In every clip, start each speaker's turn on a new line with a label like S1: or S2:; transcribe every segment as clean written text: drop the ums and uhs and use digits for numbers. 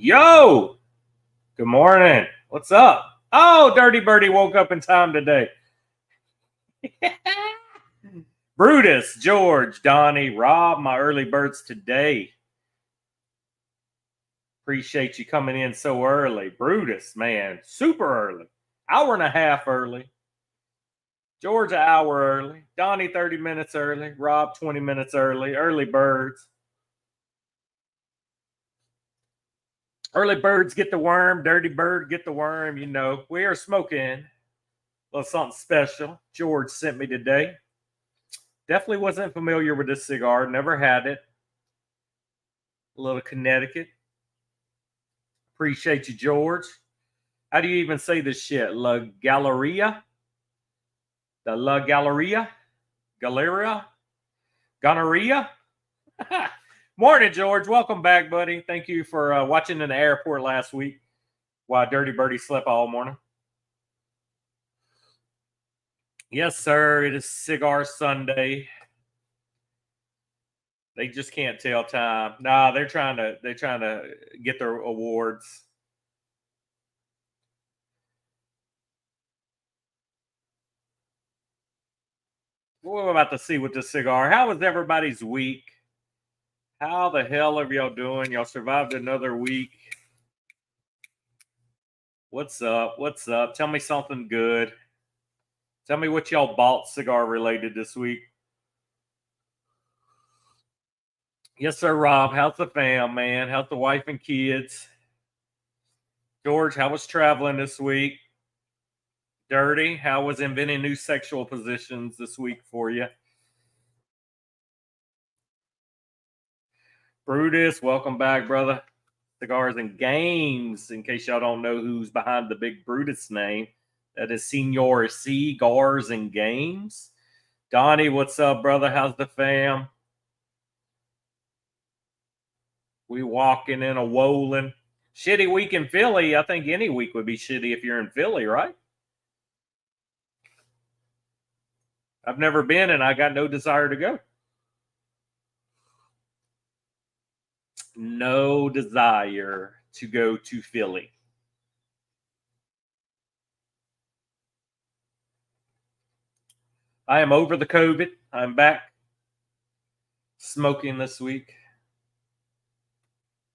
S1: Yo, good morning. What's up? Oh, Dirty Birdie woke up in time today. Brutus, George, Donnie, Rob, my early birds today. Appreciate you coming in so early. Brutus, man, super early. Hour and a half early. George, an hour early. Donnie, 30 minutes early. Rob, 20 minutes early. Early birds. Early birds get the worm. Dirty bird get the worm. You know, we are smoking a little something special. George sent me today. Definitely wasn't familiar with this cigar. Never had it. A little Connecticut. Appreciate you, George. How do you even say this shit? La Galleria? The La Galleria? Galleria? Gonorrhea? Morning, George. Welcome back, buddy. Thank you for watching in the airport last week while Dirty Birdie slept all morning. Yes, sir. It is Cigar Sunday. They just can't tell time. Nah, they're trying to get their awards. What we're about to see with this cigar. How was everybody's week? How the hell are y'all doing? Y'all survived another week. What's up? What's up? Tell me something good. Tell me what y'all bought cigar related this week. Yes, sir, Rob. How's the fam, man? How's the wife and kids? George, how was traveling this week? Dirty, how was inventing new sexual positions this week for you? Brutus, welcome back, brother. Cigars and Games, in case y'all don't know who's behind the big Brutus name. That is Senor Cigars and Games. Donnie, what's up, brother? How's the fam? We walking in a Wolin. Shitty week in Philly. I think any week would be shitty if you're in Philly, right? I've never been and I got no desire to go. No desire to go to Philly. I am over the COVID. I'm back smoking this week.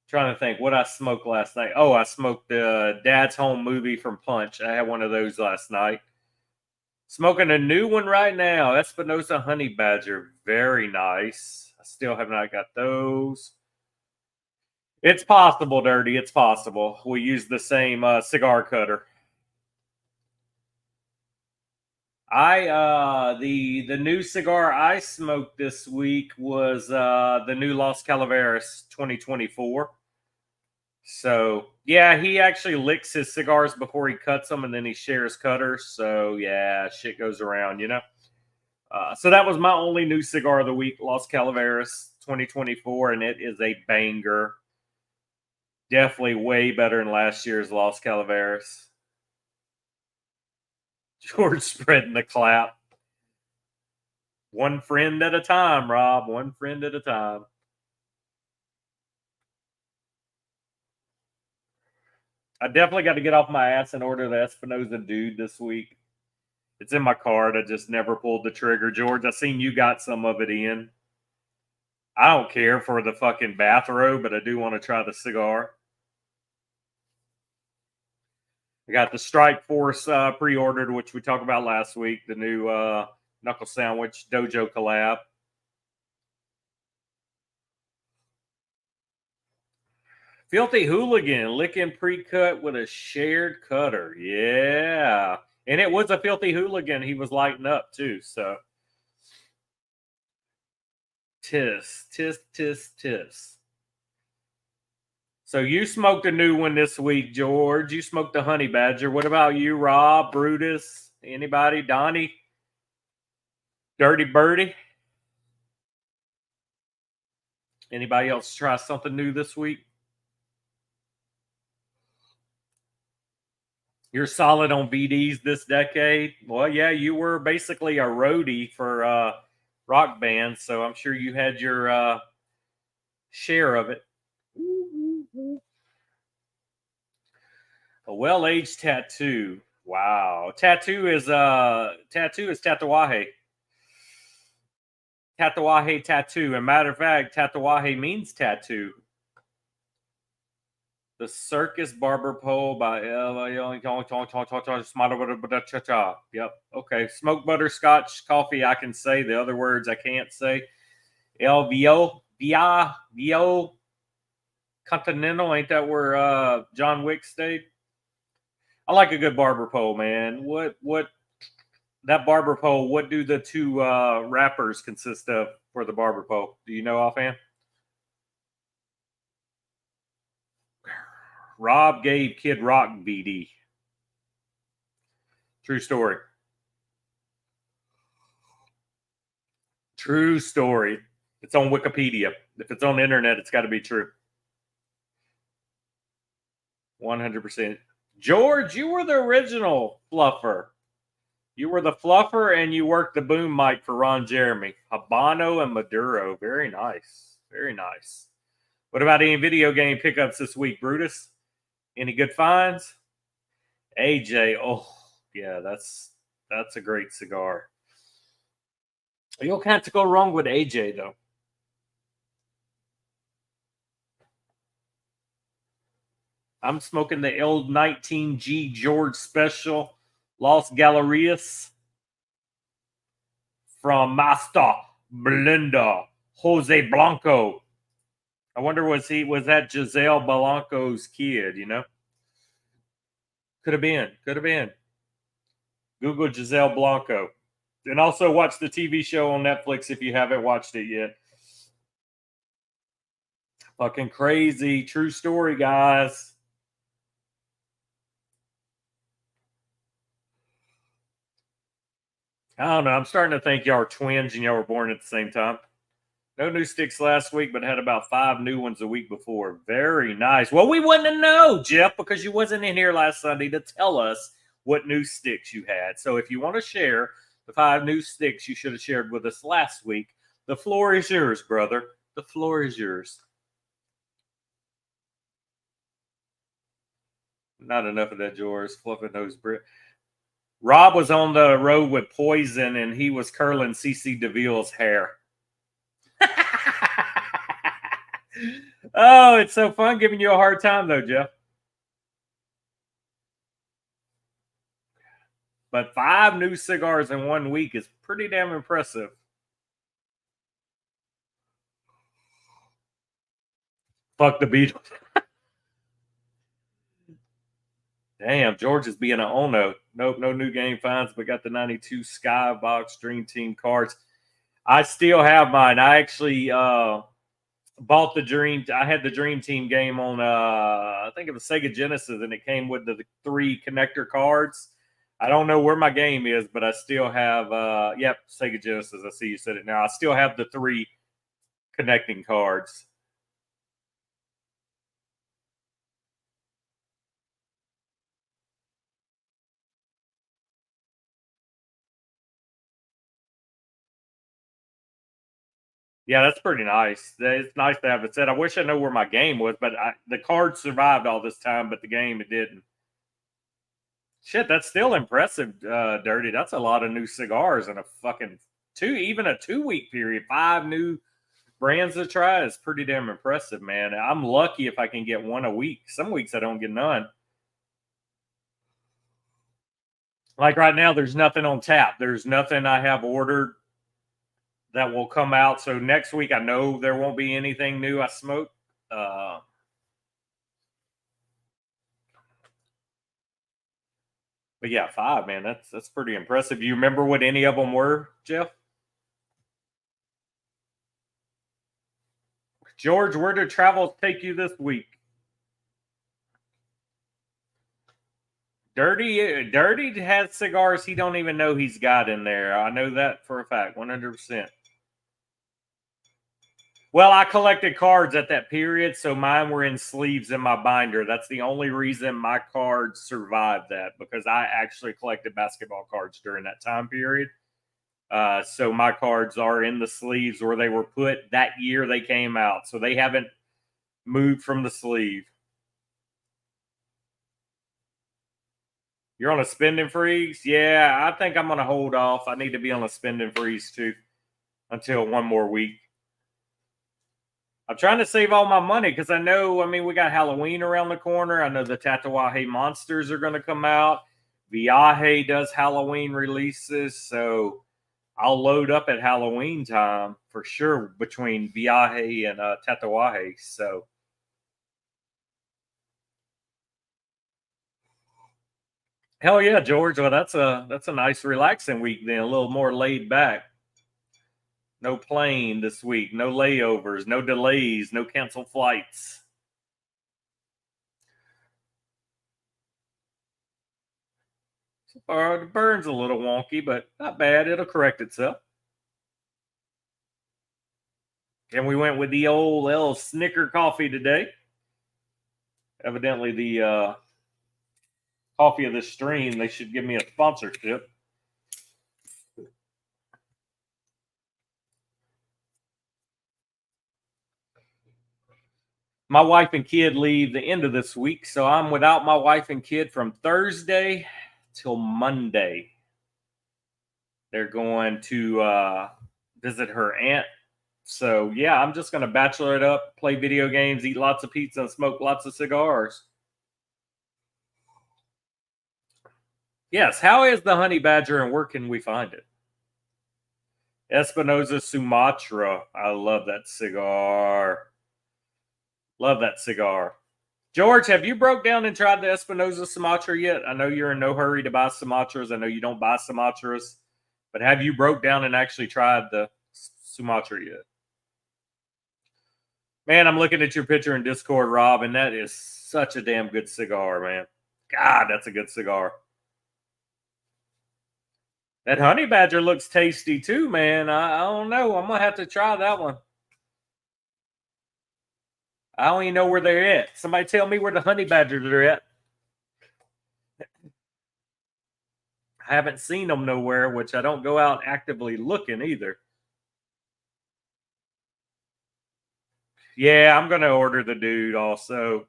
S1: Trying to think what I smoked last night. Oh, I smoked the Dad's Home movie from Punch. I had one of those last night. Smoking a new one right now. Espinosa Honey Badger. Very nice. I still have not got those. It's possible, Dirty. It's possible. We use the same cigar cutter. The new cigar I smoked this week was the new Los Calaveras 2024. So yeah, he actually licks his cigars before he cuts them, and then he shares cutters. So yeah, shit goes around, you know. So that was my only new cigar of the week, Los Calaveras 2024, and it is a banger. Definitely way better than last year's Los Calaveras. George spreading the clap. One friend at a time, Rob. One friend at a time. I definitely got to get off my ass and order the Espinosa Dude this week. It's in my cart. I just never pulled the trigger. George, I seen you got some of it in. I don't care for the fucking bathrobe, but I do want to try the cigar. I got the Strike Force pre-ordered, which we talked about last week. The new Knuckle Sandwich Dojo collab. Filthy Hooligan, licking pre-cut with a shared cutter. Yeah. And it was a Filthy Hooligan. He was lighting up, too. So, tis. So you smoked a new one this week, George. You smoked the Honey Badger. What about you, Rob, Brutus, anybody, Donnie, Dirty Birdie? Anybody else try something new this week? You're solid on BDs this decade. Well, yeah, you were basically a roadie for rock bands, so I'm sure you had your share of it. A well-aged tattoo. Wow. Tattoo is tatuaje. Tatuaje tattoo. And matter of fact, tatuaje means tattoo. The Circus Barber Pole by Yep. Okay. Smoked butterscotch coffee. I can say the other words I can't say. El Vio Continental. Ain't that where John Wick stayed? I like a good barber pole, man. What that barber pole? What do the two wrappers consist of for the barber pole? Do you know offhand? Rob gave Kid Rock BD. True story. True story. It's on Wikipedia. If it's on the internet, it's got to be true. 100%. George, you were the original fluffer. You were the fluffer and you worked the boom mic for Ron Jeremy. Habano and Maduro. Very nice. Very nice. What about any video game pickups this week, Brutus? Any good finds? AJ. Oh, yeah, that's a great cigar. You can't go wrong with AJ, though. I'm smoking the L19G George Special Los Galerías from Master Belinda Jose Blanco. I wonder was that Giselle Blanco's kid, you know? Could have been. Google Giselle Blanco. And also watch the TV show on Netflix if you haven't watched it yet. Fucking crazy. True story, guys. I don't know. I'm starting to think y'all are twins and y'all were born at the same time. No new sticks last week, but had about 5 new ones a week before. Very nice. Well, we wouldn't know, Jeff, because you wasn't in here last Sunday to tell us what new sticks you had. So if you want to share the 5 new sticks you should have shared with us last week, the floor is yours, brother. The floor is yours. Not enough of that, George. Fluffy nose Brit. Rob was on the road with Poison, and he was curling CC DeVille's hair. Oh, it's so fun giving you a hard time, though, Jeff. But 5 new cigars in 1 week is pretty damn impressive. Fuck the Beatles. Damn, George is being an Ono. Nope, no new game finds, but got the 92 Skybox Dream Team cards. I still have mine. I actually bought the Dream. I had the Dream Team game on, I think it was Sega Genesis, and it came with the 3 connector cards. I don't know where my game is, but I still have, Sega Genesis. I see you said it now. I still have the 3 connecting cards. Yeah, that's pretty nice. It's nice to have it set. I wish I knew where my game was, but the card survived all this time, but the game, it didn't. Shit, that's still impressive, Dirty. That's a lot of new cigars in a fucking even a 2-week period. 5 new brands to try is pretty damn impressive, man. I'm lucky if I can get 1 a week. Some weeks I don't get none. Like right now, there's nothing on tap. There's nothing I have ordered that will come out. So next week, I know there won't be anything new I smoke. But yeah, 5, man. That's pretty impressive. Do you remember what any of them were, Jeff? George, where did travels take you this week? Dirty has cigars he don't even know he's got in there. I know that for a fact, 100%. Well, I collected cards at that period, so mine were in sleeves in my binder. That's the only reason my cards survived that, because I actually collected basketball cards during that time period. So my cards are in the sleeves where they were put that year they came out. So they haven't moved from the sleeve. You're on a spending freeze? Yeah, I think I'm going to hold off. I need to be on a spending freeze too until one more week. I'm trying to save all my money because I know, we got Halloween around the corner. I know the Tatawahe monsters are going to come out. Viaje does Halloween releases, so I'll load up at Halloween time for sure between Viaje and Tatawahe. So, hell yeah, George. Well, that's a nice relaxing week then, a little more laid back. No plane this week, no layovers, no delays, no canceled flights. The burn's a little wonky, but not bad. It'll correct itself. And we went with the old L Snicker coffee today. Evidently, the coffee of the stream, they should give me a sponsorship. My wife and kid leave the end of this week, so I'm without my wife and kid from Thursday till Monday. They're going to visit her aunt. So yeah, I'm just going to bachelor it up, play video games, eat lots of pizza, and smoke lots of cigars. Yes, how is the honey badger and where can we find it? Espinosa Sumatra. I love that cigar. Love that cigar. George, have you broke down and tried the Espinosa Sumatra yet? I know you're in no hurry to buy Sumatras. I know you don't buy Sumatras. But have you broke down and actually tried the Sumatra yet? Man, I'm looking at your picture in Discord, Rob, and that is such a damn good cigar, man. God, that's a good cigar. That honey badger looks tasty too, man. I don't know. I'm gonna have to try that one. I don't even know where they're at. Somebody tell me where the honey badgers are at. I haven't seen them nowhere, which I don't go out actively looking either. Yeah, I'm gonna order the dude also.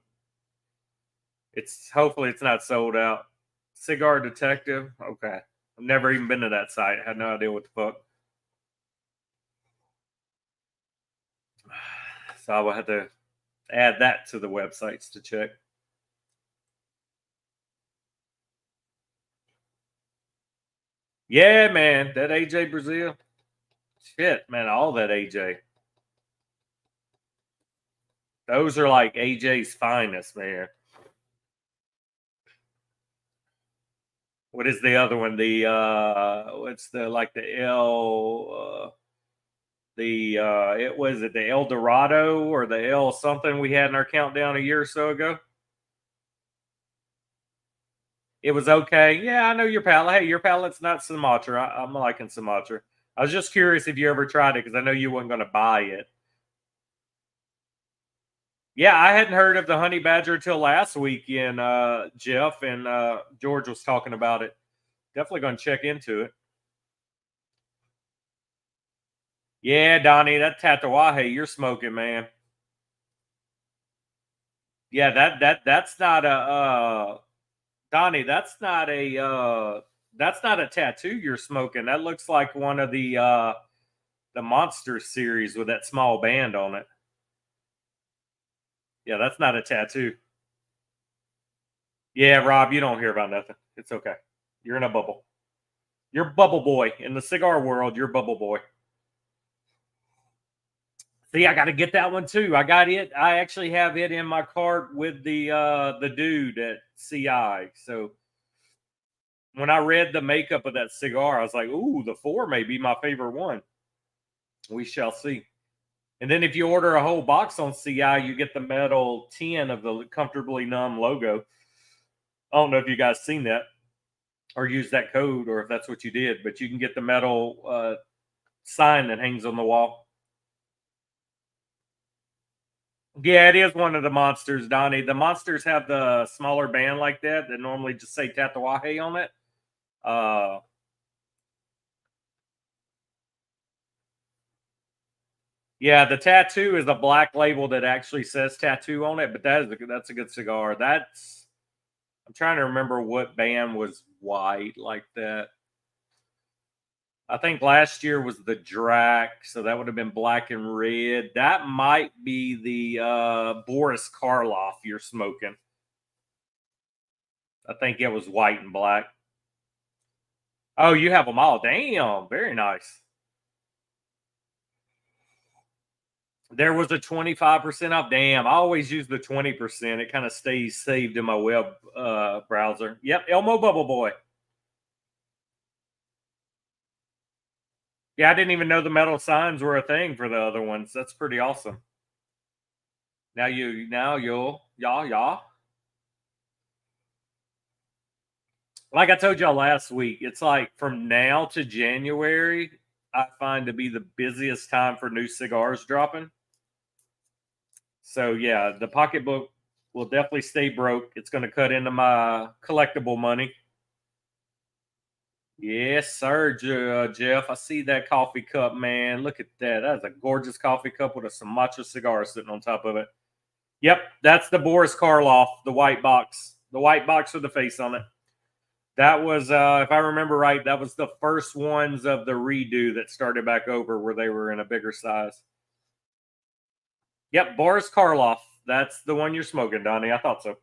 S1: It's hopefully it's not sold out. Cigar Detective. Okay. I've never even been to that site. I had no idea what the fuck. So I will have to add that to the websites to check. Yeah, man. That AJ Brazil. Shit, man. All that AJ. Those are like AJ's finest, man. What is the other one? The what's the like the it was it the El Dorado or the El something we had in our countdown a year or so ago. It was okay. Yeah, I know your palate. Hey, your palate's not Sumatra. I'm liking Sumatra. I was just curious if you ever tried it because I know you weren't going to buy it. Yeah, I hadn't heard of the honey badger until last weekend. Jeff and George was talking about it. Definitely going to check into it. Yeah, Donnie, that Tatawahe you're smoking, man. Yeah, that's not a Donnie, that's not a tattoo you're smoking. That looks like one of the Monster series with that small band on it. Yeah, that's not a tattoo. Yeah, Rob, you don't hear about nothing. It's okay. You're in a bubble. You're bubble boy. In the cigar world, you're bubble boy. See, I got to get that one too. I got it. I actually have it in my cart with the dude at CI. So when I read the makeup of that cigar, I was like, "Ooh, the 4 may be my favorite one." We shall see. And then if you order a whole box on CI, you get the metal 10 of the Comfortably Numb logo. I don't know if you guys seen that or used that code or if that's what you did, but you can get the metal sign that hangs on the wall. Yeah, it is one of the monsters, Donnie. The monsters have the smaller band like that normally just say Tatawahe on it. Yeah, the tattoo is a black label that actually says tattoo on it, but that's a good cigar. I'm trying to remember what band was white like that. I think last year was the Drac, so that would have been black and red. That might be the Boris Karloff you're smoking. I think it was white and black. Oh, you have them all. Damn, very nice. There was a 25% off. Damn, I always use the 20%. It kind of stays saved in my web browser. Yep, Elmo Bubble Boy. Yeah, I didn't even know the metal signs were a thing for the other ones. That's pretty awesome. Now you'll y'all. Like I told y'all last week, it's like from now to January, I find to be the busiest time for new cigars dropping. So yeah, the pocketbook will definitely stay broke. It's going to cut into my collectible money. Yes, sir, Jeff. I see that coffee cup, man. Look at that. That's a gorgeous coffee cup with a Sumatra cigar sitting on top of it. Yep, that's the Boris Karloff, the white box. The white box with the face on it. That was, if I remember right, that was the first ones of the redo that started back over where they were in a bigger size. Yep, Boris Karloff. That's the one you're smoking, Donnie. I thought so.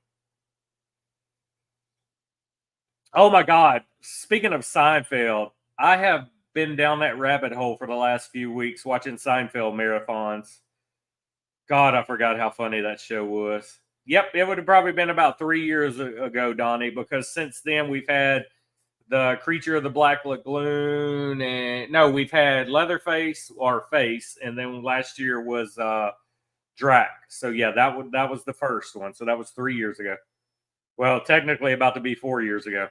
S1: Oh my God. Speaking of Seinfeld, I have been down that rabbit hole for the last few weeks watching Seinfeld marathons. God, I forgot how funny that show was. Yep, it would have probably been about 3 years ago, Donnie, because since then we've had the Creature of the Black Lagoon, and no, we've had Leatherface or Face, and then last year was Drac. So yeah, that was the first one. So that was 3 years ago. Well, technically about to be 4 years ago.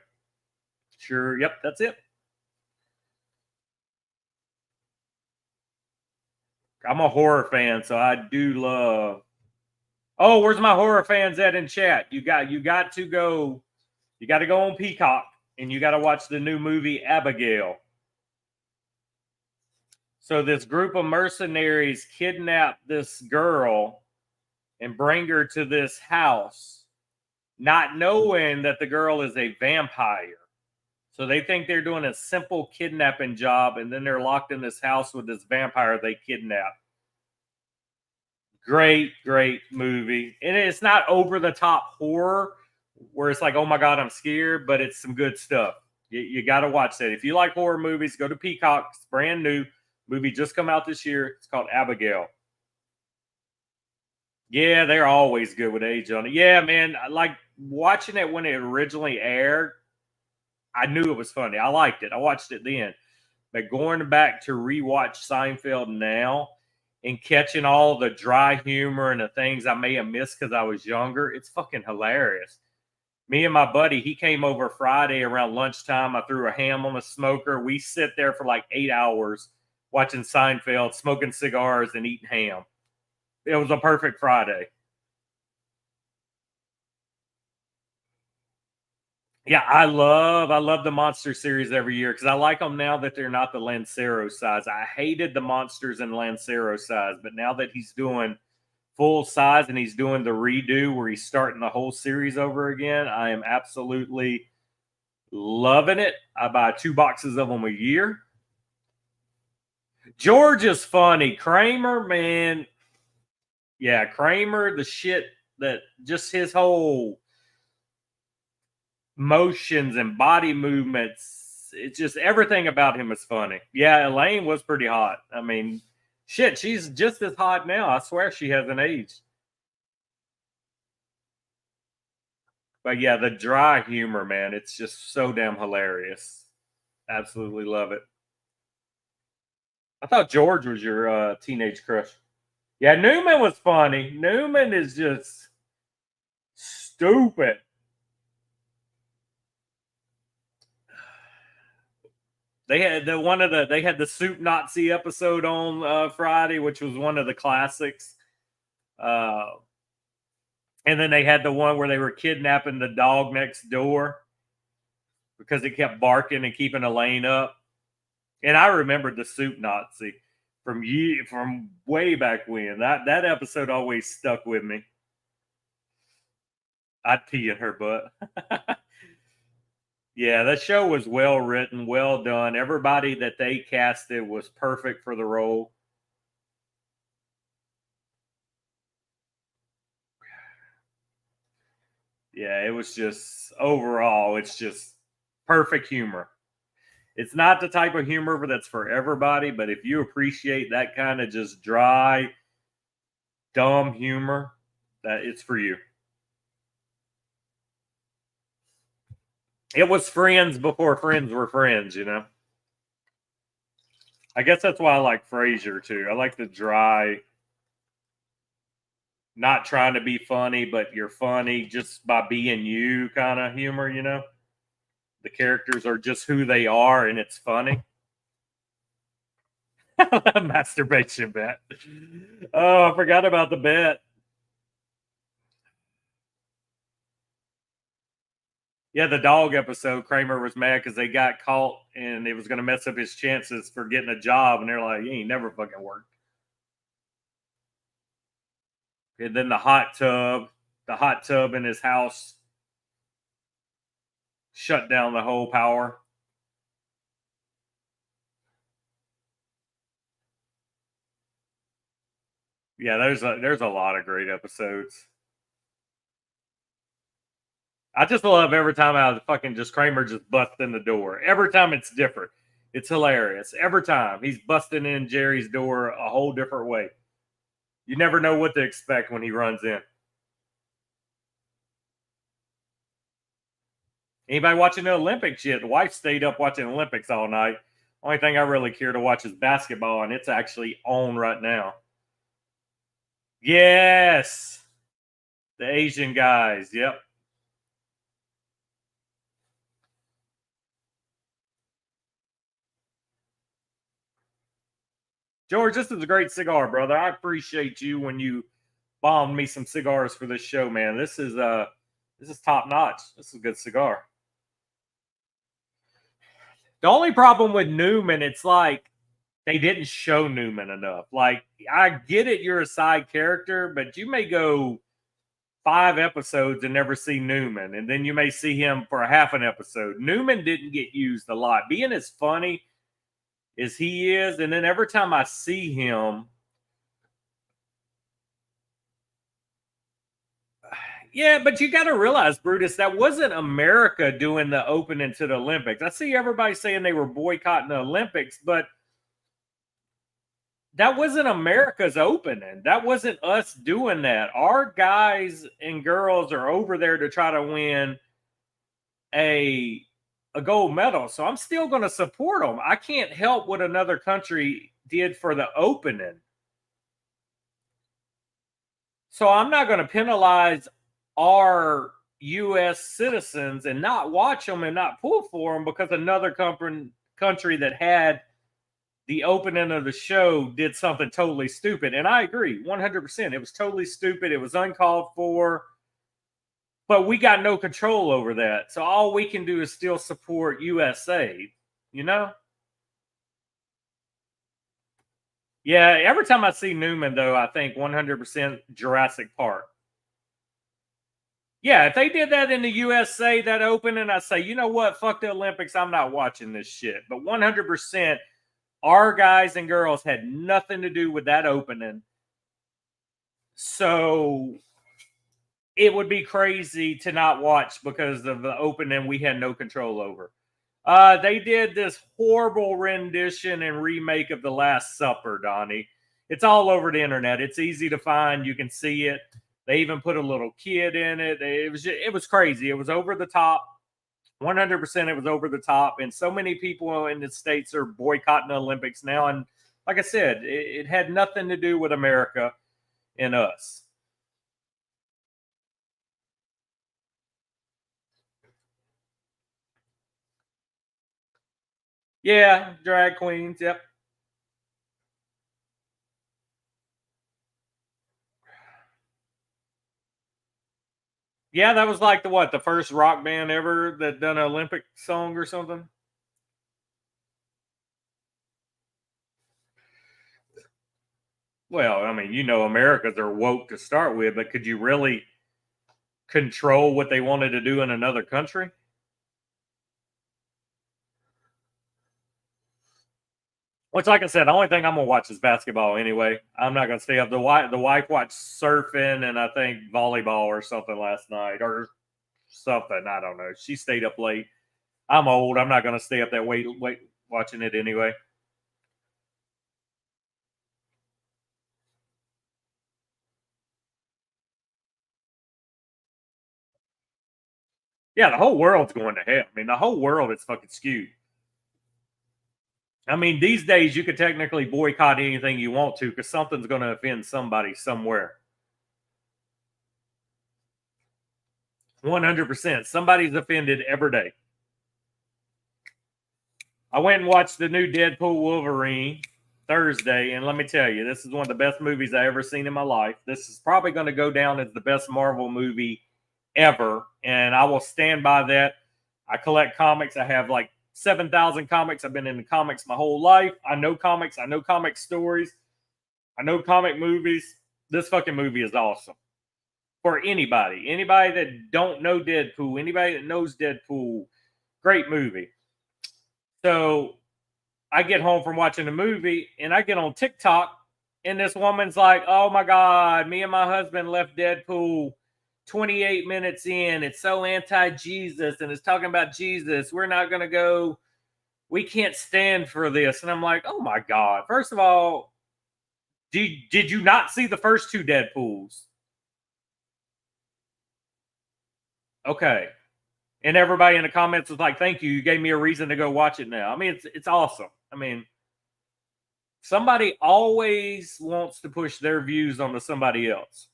S1: Sure. Yep, that's it. I'm a horror fan, so I do love. Oh, where's my horror fans at in chat? You got to go. You got to go on Peacock and you got to watch the new movie Abigail. So this group of mercenaries kidnap this girl and bring her to this house, not knowing that the girl is a vampire. So they think they're doing a simple kidnapping job, and then they're locked in this house with this vampire they kidnap. Great movie. And it's not over the top horror where it's like, oh my God, I'm scared, but it's some good stuff. You got to watch that. If you like horror movies, go to Peacock. It's brand new. Movie just come out this year. It's called Abigail. Yeah, they're always good with age on it. Yeah, man. Like watching it when it originally aired, I knew it was funny. I liked it. I watched it then. But going back to rewatch Seinfeld now and catching all the dry humor and the things I may have missed because I was younger, it's fucking hilarious. Me and my buddy, he came over Friday around lunchtime. I threw a ham on the smoker. We sit there for like 8 hours watching Seinfeld, smoking cigars, and eating ham. It was a perfect Friday. Yeah, I love the monster series every year because I like them now that they're not the Lancero size. I hated the monsters in Lancero size, but now that he's doing full size and he's doing the redo where he's starting the whole series over again, I am absolutely loving it. I buy 2 boxes of them a year. George is funny. Kramer, man, yeah, Kramer, the shit that just his whole motions and body movements. It's just everything about him is funny. Yeah, Elaine was pretty hot. I mean, shit, she's just as hot now. I swear she hasn't aged. But yeah, the dry humor, man, it's just so damn hilarious. Absolutely love it. I thought George was your teenage crush. Yeah, Newman was funny. Newman is just stupid. They had the Soup Nazi episode on Friday, which was one of the classics. Uh, and then they had the one where they were kidnapping the dog next door because it kept barking and keeping Elaine up. And I remembered the Soup Nazi from way back when. That episode always stuck with me. I'd pee in her butt. Yeah, that show was well written, well done. Everybody that they casted was perfect for the role. Yeah, it was just overall, it's just perfect humor. It's not the type of humor that's for everybody, but if you appreciate that kind of just dry, dumb humor, that it's for you. It was Friends before Friends were Friends, you know. I guess that's why I like Frasier too. I like the dry, not trying to be funny, but you're funny just by being you kind of humor, you know. The characters are just who they are, and it's funny. Masturbation bet. Oh, I forgot about the bet. Yeah, the dog episode, Kramer was mad because they got caught and it was going to mess up his chances for getting a job. And they're like, you ain't never fucking worked. And then the hot tub in his house shut down the whole power. Yeah, there's a lot of great episodes. I just love every time I fucking just Kramer just busts in the door. Every time it's different. It's hilarious. Every time he's busting in Jerry's door a whole different way. You never know what to expect when he runs in. Anybody watching the Olympics yet? The wife stayed up watching the Olympics all night. Only thing I really care to watch is basketball, and it's actually on right now. Yes, the Asian guys. Yep. George, this is a great cigar, brother. I appreciate you when you bombed me some cigars for this show, man. This is top notch. This is a good cigar. The only problem with Newman, it's like they didn't show Newman enough. Like, I get it, you're a side character, but you may go 5 episodes and never see Newman, and then you may see him for a half an episode. Newman didn't get used a lot. Being as funny as he is, and then every time I see him, yeah, but you got to realize, Brutus, that wasn't America doing the opening to the Olympics. I see everybody saying they were boycotting the Olympics, but that wasn't America's opening. That wasn't us doing that. Our guys and girls are over there to try to win a a gold medal. So I'm still going to support them. I can't help what another country did for the opening. So I'm not going to penalize our U.S. citizens and not watch them and not pull for them because another country that had the opening of the show did something totally stupid. And I agree 100%. It was totally stupid. It was uncalled for. But we got no control over that. So all we can do is still support USA, you know? Yeah, every time I see Newman, though, I think 100% Jurassic Park. Yeah, if they did that in the USA, that opening, I say, you know what? Fuck the Olympics. I'm not watching this shit. But 100%, our guys and girls had nothing to do with that opening. So it would be crazy to not watch because of the opening we had no control over. They did this horrible rendition and remake of The Last Supper, Donnie. It's all over the internet. It's easy to find. You can see it. They even put a little kid in it. It was crazy. It was over the top. 100% it was over the top. And so many people in the States are boycotting the Olympics now. And like I said, it had nothing to do with America and us. Yeah, drag queens. Yep. Yeah, that was like the first rock band ever that done an Olympic song or something. Well, I mean, you know, Americans are woke to start with, but control what they wanted to do in another country. Which, like I said, the only thing I'm gonna watch is basketball anyway. I'm not gonna stay up. The wife watched surfing and I think volleyball or something last night or something. I don't know. She stayed up late. I'm old. I'm not gonna stay up that late watching it anyway. Yeah, the whole world's going to hell. I mean, the whole world is fucking skewed. I mean, these days you could technically boycott anything you want to because something's going to offend somebody somewhere. 100%. Somebody's offended every day. I went and watched the new Deadpool Wolverine Thursday, and let me tell you, this is one of the best movies I ever seen in my life. This is probably going to go down as the best Marvel movie ever, and I will stand by that. I collect comics. I have like 7,000 comics. I've been in the comics my whole life. I know comics. I know comic stories. I know comic movies. This fucking movie is awesome. For anybody that don't know Deadpool, anybody that knows Deadpool, great movie. So I get home from watching the movie and I get on TikTok and this woman's like, oh my God, me and my husband left Deadpool 28 minutes in. It's so anti-Jesus and it's talking about Jesus. We're not going to go. We can't stand for this. And I'm like, oh my God. First of all, did you not see the first two Deadpools? Okay. And everybody in the comments was like, thank you. You gave me a reason to go watch it now. I mean, it's awesome. I mean, somebody always wants to push their views onto somebody else.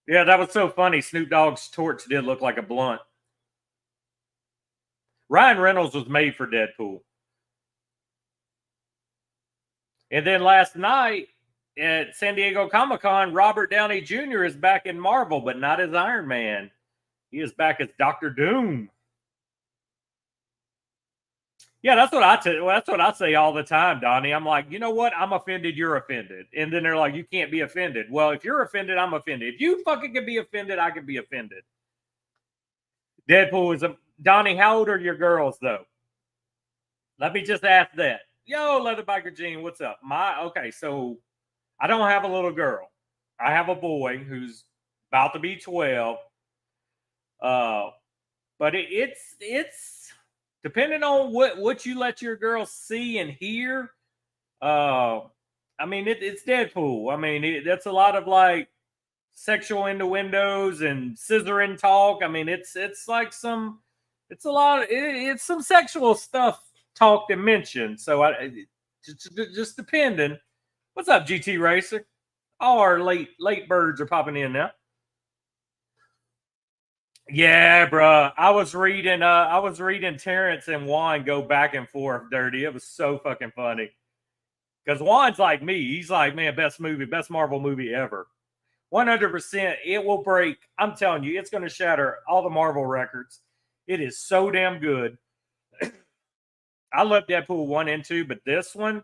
S1: Yeah, that was so funny. Snoop Dogg's torch did look like a blunt. Ryan Reynolds was made for Deadpool. And then last night at San Diego Comic-Con, Robert Downey Jr. is back in Marvel, but not as Iron Man. He is back as Dr. Doom. Yeah, that's what I say all the time, Donnie. I'm like, you know what? I'm offended. You're offended. And then they're like, you can't be offended. Well, if you're offended, I'm offended. If you fucking can be offended, I can be offended. Deadpool is a Donnie. How old are your girls though? Let me just ask that. Yo, Leatherbiker Gene, what's up? Okay, so I don't have a little girl. I have a boy who's about to be 12. But it's depending on what you let your girl see and hear. I mean, it's Deadpool. I mean, that's a lot of like sexual innuendos and scissoring talk. I mean, it's like it's some sexual stuff talked and mentioned. So just depending. What's up, GT Racer? All our late birds are popping in now. Yeah, bro. I was reading Terrence and Juan go back and forth dirty. It was so fucking funny. Because Juan's like me. He's like, man, best Marvel movie ever. 100%. It will break. I'm telling you, it's going to shatter all the Marvel records. It is so damn good. I love Deadpool 1 and 2, but this one,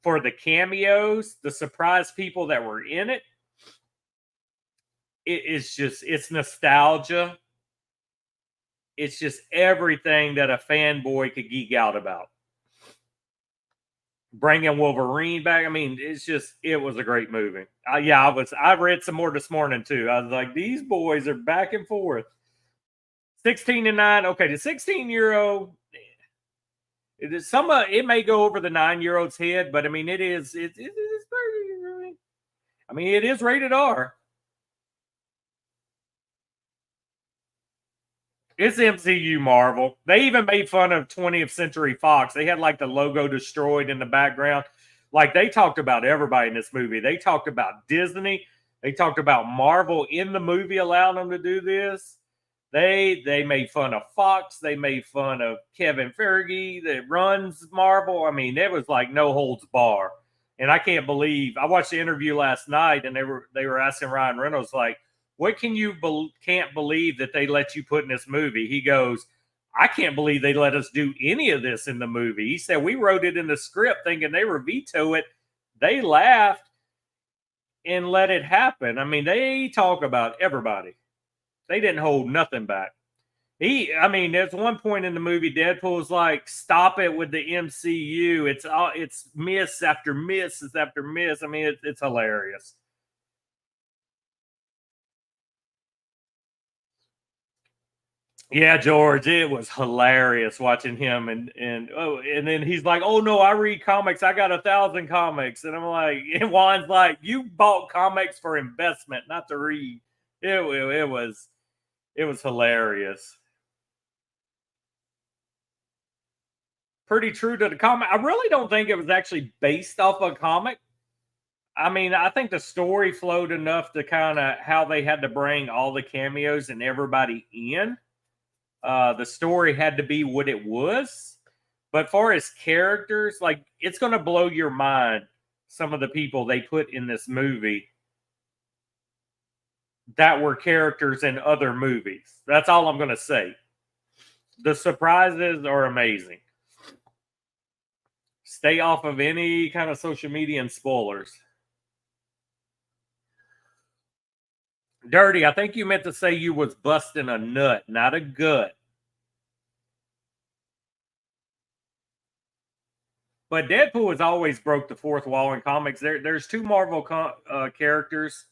S1: for the cameos, the surprise people that were in it, it's nostalgia. It's just everything that a fanboy could geek out about. Bringing Wolverine back. I mean, it was a great movie. I read some more this morning too. I was like, these boys are back and forth. 16 and 9. Okay, the 16-year-old, it may go over the 9-year-old's head, but I mean, it is rated R. It's MCU Marvel. They even made fun of 20th Century Fox. They had like the logo destroyed in the background. Like they talked about everybody in this movie. They talked about Disney. They talked about Marvel in the movie, allowing them to do this. They made fun of Fox. They made fun of Kevin Feige that runs Marvel. I mean, it was like no holds bar. And I can't believe I watched the interview last night, and they were asking Ryan Reynolds like, what can't believe that they let you put in this movie? He goes, I can't believe they let us do any of this in the movie. He said, we wrote it in the script thinking they were veto it. They laughed. and let it happen. I mean, they talk about everybody. They didn't hold nothing back. I mean, there's one point in the movie Deadpool's like, "Stop it with the MCU. It's miss after miss after miss." I mean, it's hilarious. Yeah, George, it was hilarious watching him, and then he's like, "Oh no, I read comics. I got 1,000 comics," and I'm like, and Juan's like, "You bought comics for investment, not to read." It was hilarious. Pretty true to the comic. I really don't think it was actually based off a comic. I mean, I think the story flowed enough to kind of how they had to bring all the cameos and everybody in. The story had to be what it was. But far as characters, like it's going to blow your mind. Some of the people they put in this movie that were characters in other movies. That's all I'm going to say. The surprises are amazing. Stay off of any kind of social media and spoilers. Dirty, I think you meant to say you was busting a nut, not a gut. But Deadpool has always broke the fourth wall in comics. There's two Marvel characters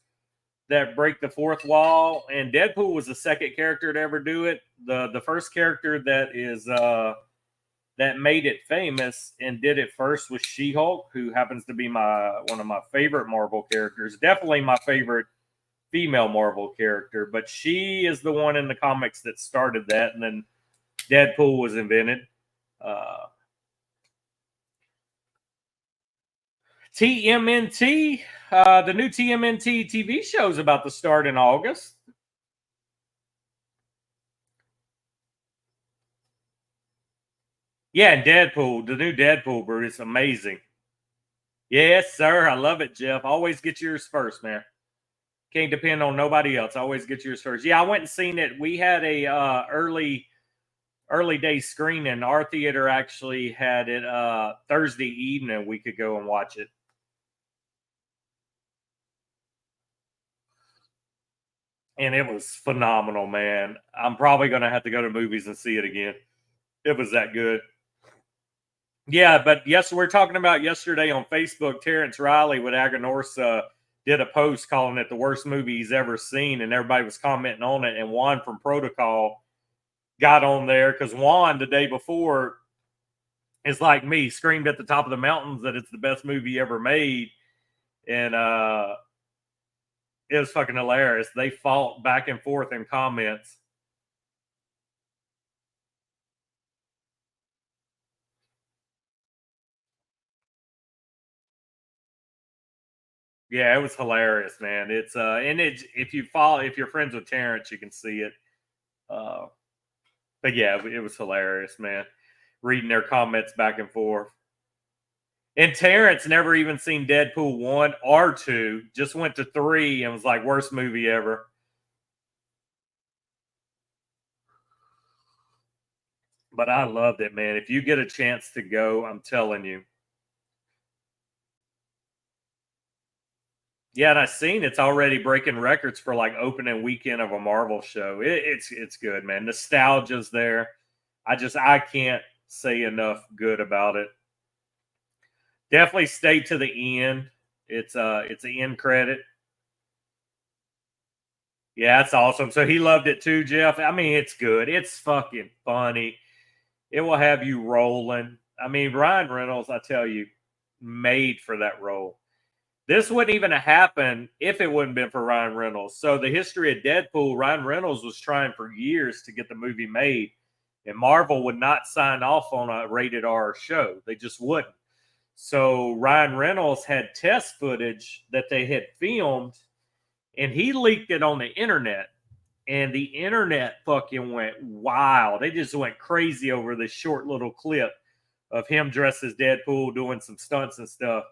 S1: that break the fourth wall, and Deadpool was the second character to ever do it. The first character that made it famous and did it first was She-Hulk, who happens to be one of my favorite Marvel characters. Definitely my favorite female Marvel character, but she is the one in the comics that started that, and then Deadpool was invented. TMNT, the new TMNT TV show is about to start in August. Yeah, and Deadpool, the new Deadpool, bro, is amazing. Yes, sir. I love it, Jeff. Always get yours first, man. Can't depend on nobody else. Always get yours first. Yeah, I went and seen it. We had a early day screening. Our theater actually had it Thursday evening. We could go and watch it. And it was phenomenal, man. I'm probably going to have to go to movies and see it again. It was that good. Yeah, but yes, we're talking about yesterday on Facebook. Terrence Riley with Aganorsa did a post calling it the worst movie he's ever seen, and everybody was commenting on it. And Juan from Protocol got on there because Juan the day before is like me, screamed at the top of the mountains that it's the best movie ever made, and it was fucking hilarious. They fought back and forth in comments. Yeah, it was hilarious, man. It's and it if you're friends with Terrence, you can see it. Uh, but yeah, it was hilarious, man. Reading their comments back and forth. And Terrence never even seen Deadpool 1 or 2, just went to 3 and was like, worst movie ever. But I loved it, man. If you get a chance to go, I'm telling you. Yeah, and I've seen it's already breaking records for like opening weekend of a Marvel show. It's good, man. Nostalgia's there. I can't say enough good about it. Definitely stay to the end. It's an end credit. Yeah, that's awesome. So he loved it too, Jeff. I mean, it's good. It's fucking funny. It will have you rolling. I mean, Ryan Reynolds, I tell you, made for that role. This wouldn't even have happened if it wouldn't been for Ryan Reynolds. So the history of Deadpool, Ryan Reynolds was trying for years to get the movie made, and Marvel would not sign off on a rated R show. They just wouldn't. So Ryan Reynolds had test footage that they had filmed, and he leaked it on the internet. And the internet fucking went wild. They just went crazy over this short little clip of him dressed as Deadpool doing some stunts and stuff.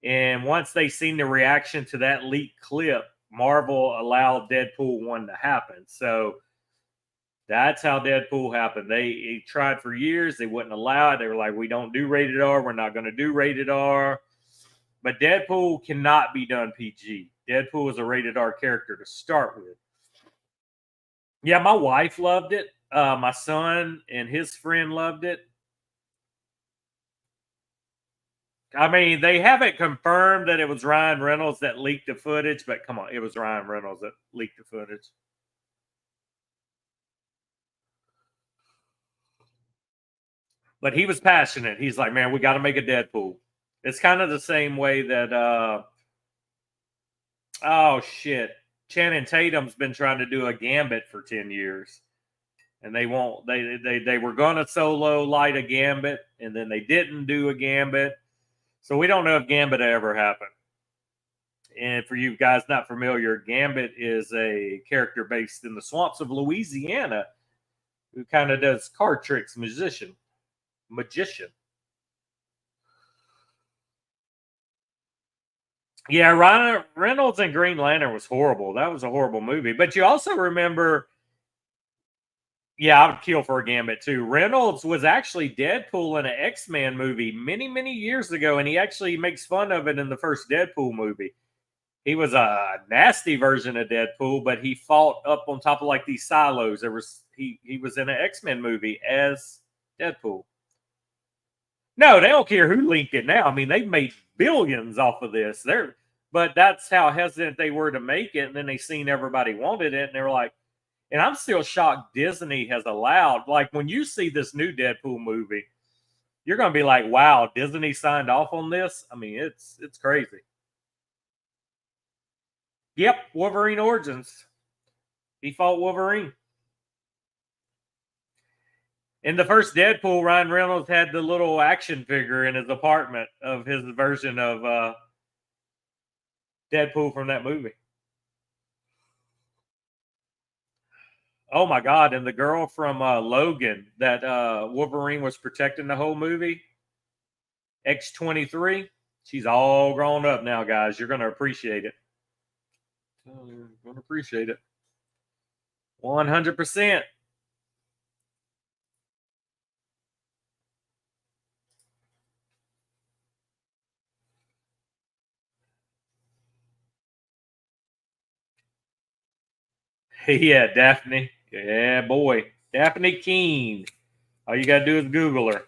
S1: And once they seen the reaction to that leaked clip, Marvel allowed Deadpool 1 to happen. So that's how Deadpool happened. They tried for years. They wouldn't allow it. They were like, we don't do rated R. We're not going to do rated R. But Deadpool cannot be done PG. Deadpool is a rated R character to start with. Yeah, my wife loved it. My son and his friend loved it. I mean, they haven't confirmed that it was Ryan Reynolds that leaked the footage, but come on, it was Ryan Reynolds that leaked the footage. But he was passionate. He's like, man, we got to make a Deadpool. It's kind of the same way that, oh shit, Channing Tatum's been trying to do a Gambit for 10 years. And they won't, they were going to solo light a Gambit, and then they didn't do a Gambit. So we don't know if Gambit ever happened. And for you guys not familiar, Gambit is a character based in the swamps of Louisiana who kind of does card tricks, magician. Yeah, Ryan Reynolds and Green Lantern was horrible. That was a horrible movie. But you also remember, yeah, I would kill for a Gambit too. Reynolds was actually Deadpool in an X-Men movie many, many years ago, and he actually makes fun of it in the first Deadpool movie. He was a nasty version of Deadpool, but he fought up on top of like these silos. He was in an X-Men movie as Deadpool. No, they don't care who leaked it now. I mean, they've made billions off of this. But that's how hesitant they were to make it. And then they seen everybody wanted it, and they were like, and I'm still shocked Disney has allowed, like when you see this new Deadpool movie, you're gonna be like, wow, Disney signed off on this. I mean, it's crazy. Yep, Wolverine Origins. He fought Wolverine. In the first Deadpool, Ryan Reynolds had the little action figure in his apartment of his version of Deadpool from that movie. Oh my God. And the girl from Logan that Wolverine was protecting the whole movie, X-23, she's all grown up now, guys. You're going to appreciate it. You're going to appreciate it. 100%. Yeah, Daphne. Yeah, boy. Daphne Keene. All you got to do is Google her.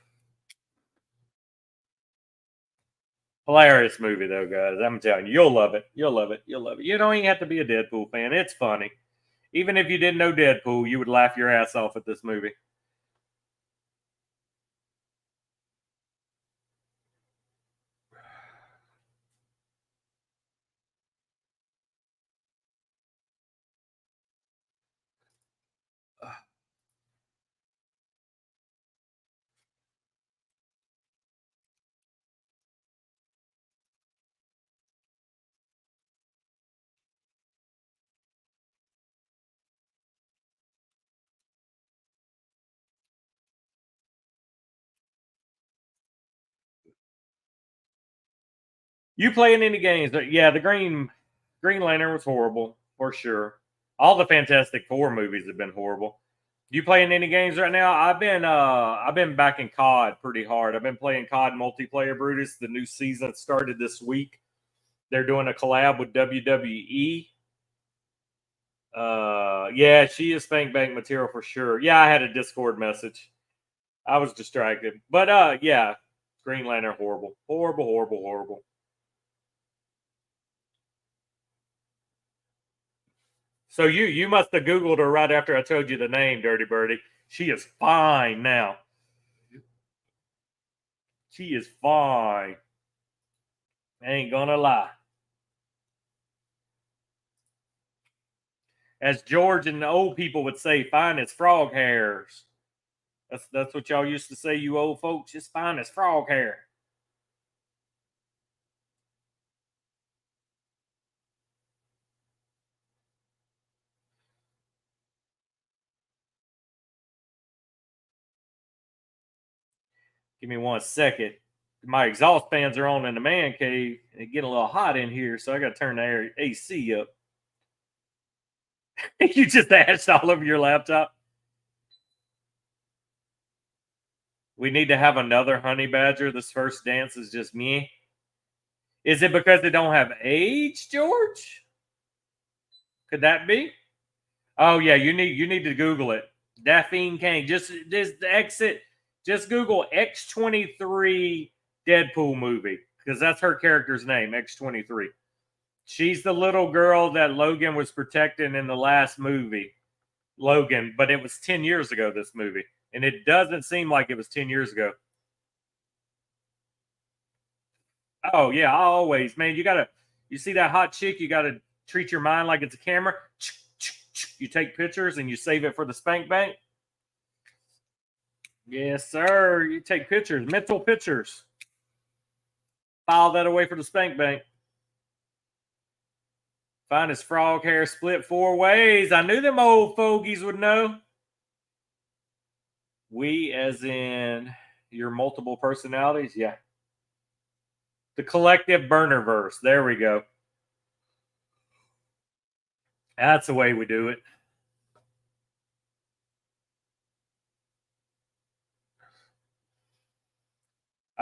S1: Hilarious movie, though, guys. I'm telling you, you'll love it. You'll love it. You'll love it. You don't even have to be a Deadpool fan. It's funny. Even if you didn't know Deadpool, you would laugh your ass off at this movie. You playing any games? Yeah, the Green Lantern was horrible for sure. All the Fantastic Four movies have been horrible. You playing any games right now? I've been back in COD pretty hard. I've been playing COD multiplayer Brutus. The new season started this week. They're doing a collab with WWE. Yeah, she is Spank Bank material for sure. Yeah, I had a Discord message. I was distracted. But yeah, Green Lantern horrible. Horrible, horrible, horrible. So you must have Googled her right after I told you the name, Dirty Birdie. She is fine now. She is fine. I ain't gonna lie. As George and the old people would say, fine as frog hairs. That's what y'all used to say, you old folks. It's fine as frog hair. Give me 1 second. My exhaust fans are on in the man cave. It's getting a little hot in here, so I got to turn the AC up. You just ashed all over your laptop. We need to have another honey badger. This first dance is just me. Is it because they don't have age, George? Could that be? Oh yeah, you need to Google it. Daphne Kane. Just exit. Just Google X-23 Deadpool movie because that's her character's name, X-23. She's the little girl that Logan was protecting in the last movie, Logan. But it was 10 years ago. This movie, and it doesn't seem like it was 10 years ago. Oh yeah, always, man. You see that hot chick, you gotta treat your mind like it's a camera. You take pictures and you save it for the spank bank. Yes, sir. You take pictures, mental pictures. File that away for the spank bank. Find his frog hair split 4 ways. I knew them old fogies would know. We, as in your multiple personalities, yeah. The collective burnerverse. There we go. That's the way we do it.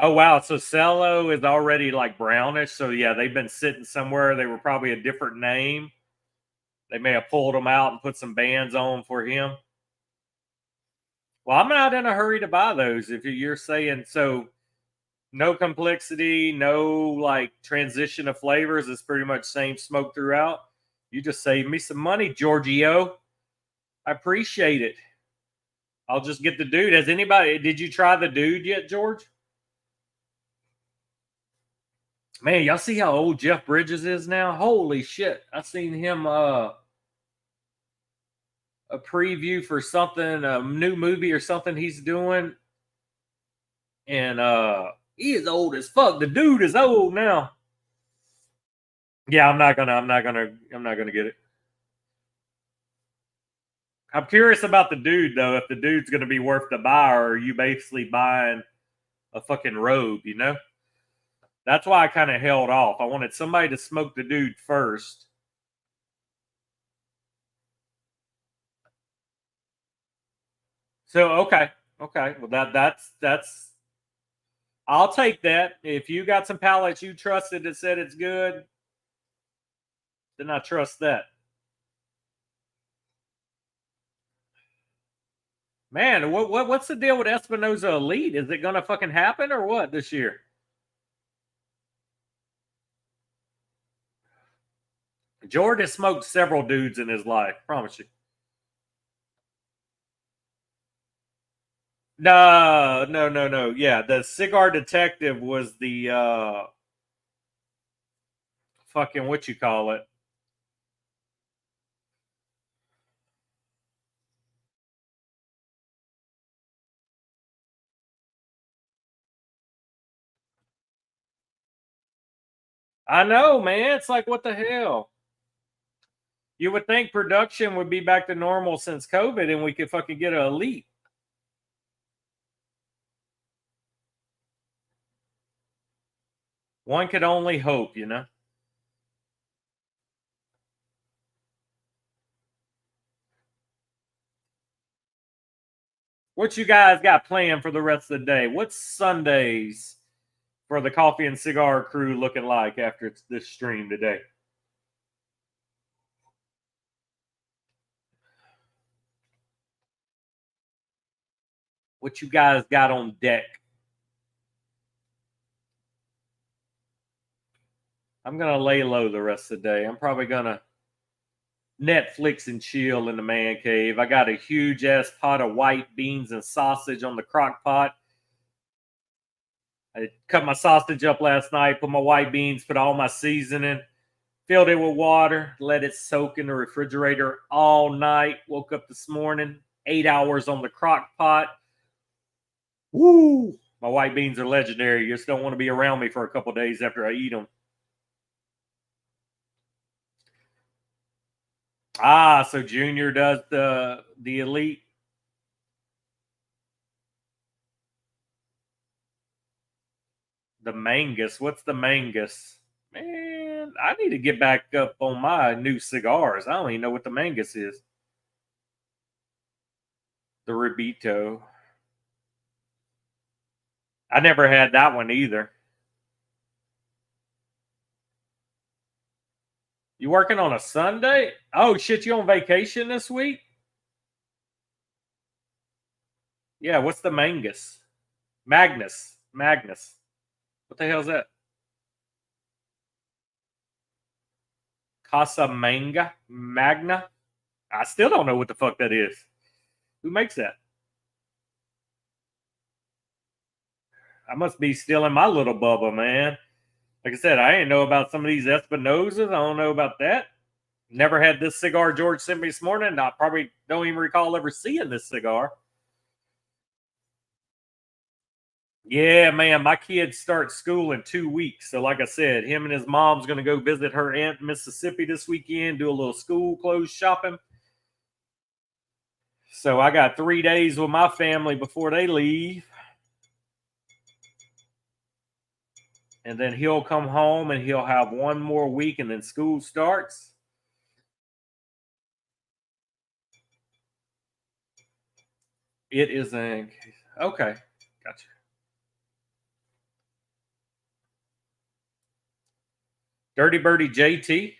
S1: Oh wow, so Cello is already like brownish. So yeah, they've been sitting somewhere. They were probably a different name. They may have pulled them out and put some bands on for him. Well, I'm not in a hurry to buy those. If you're saying so, no complexity, no like transition of flavors. It's pretty much same smoke throughout. You just saved me some money, Giorgio. I appreciate it. I'll just get the dude. Has anybody? Did you try the dude yet, George? Man, y'all see how old Jeff Bridges is now? Holy shit. I seen him a preview for something, a new movie or something he's doing. And he is old as fuck. The dude is old now. Yeah, I'm not gonna get it. I'm curious about the dude though, if the dude's gonna be worth the buy, or are you basically buying a fucking robe, you know? That's why I kind of held off. I wanted somebody to smoke the dude first. So okay. Well, that's. I'll take that. If you got some pallets you trusted that said it's good, then I trust that. Man, what's the deal with Espinosa Elite? Is it gonna fucking happen or what this year? Jordan has smoked several dudes in his life, promise you. No. Yeah, the cigar detective was the fucking what you call it. I know, man. It's like what the hell? You would think production would be back to normal since COVID and we could fucking get an elite. One could only hope, you know. What you guys got planned for the rest of the day? What's Sundays for the coffee and cigar crew looking like after this stream today? What you guys got on deck? I'm gonna lay low the rest of the day. I'm probably gonna Netflix and chill in the man cave. I got a huge ass pot of white beans and sausage on the crock pot. I cut my sausage up last night, put my white beans, put all my seasoning, filled it with water, let it soak in the refrigerator all night. Woke up this morning, 8 hours on the crock pot. Woo! My white beans are legendary. You just don't want to be around me for a couple days after I eat them. Ah, so Junior does the elite. The Mangus. What's the Mangus? Man, I need to get back up on my new cigars. I don't even know what the Mangus is. The Ribito. I never had that one either. You working on a Sunday? Oh shit, you on vacation this week? Yeah, what's the Mangus? Magnus. What the hell's that? Casa Manga? Magna? I still don't know what the fuck that is. Who makes that? I must be still in my little bubble, man. Like I said, I ain't know about some of these Espinosas. I don't know about that. Never had this cigar George sent me this morning. I probably don't even recall ever seeing this cigar. Yeah, man, my kids start school in 2 weeks. So, like I said, him and his mom's going to go visit her aunt in Mississippi this weekend, do a little school clothes shopping. So, I got 3 days with my family before they leave. And then he'll come home and he'll have one more week and then school starts. It is a okay. Gotcha. Dirty Birdie JT.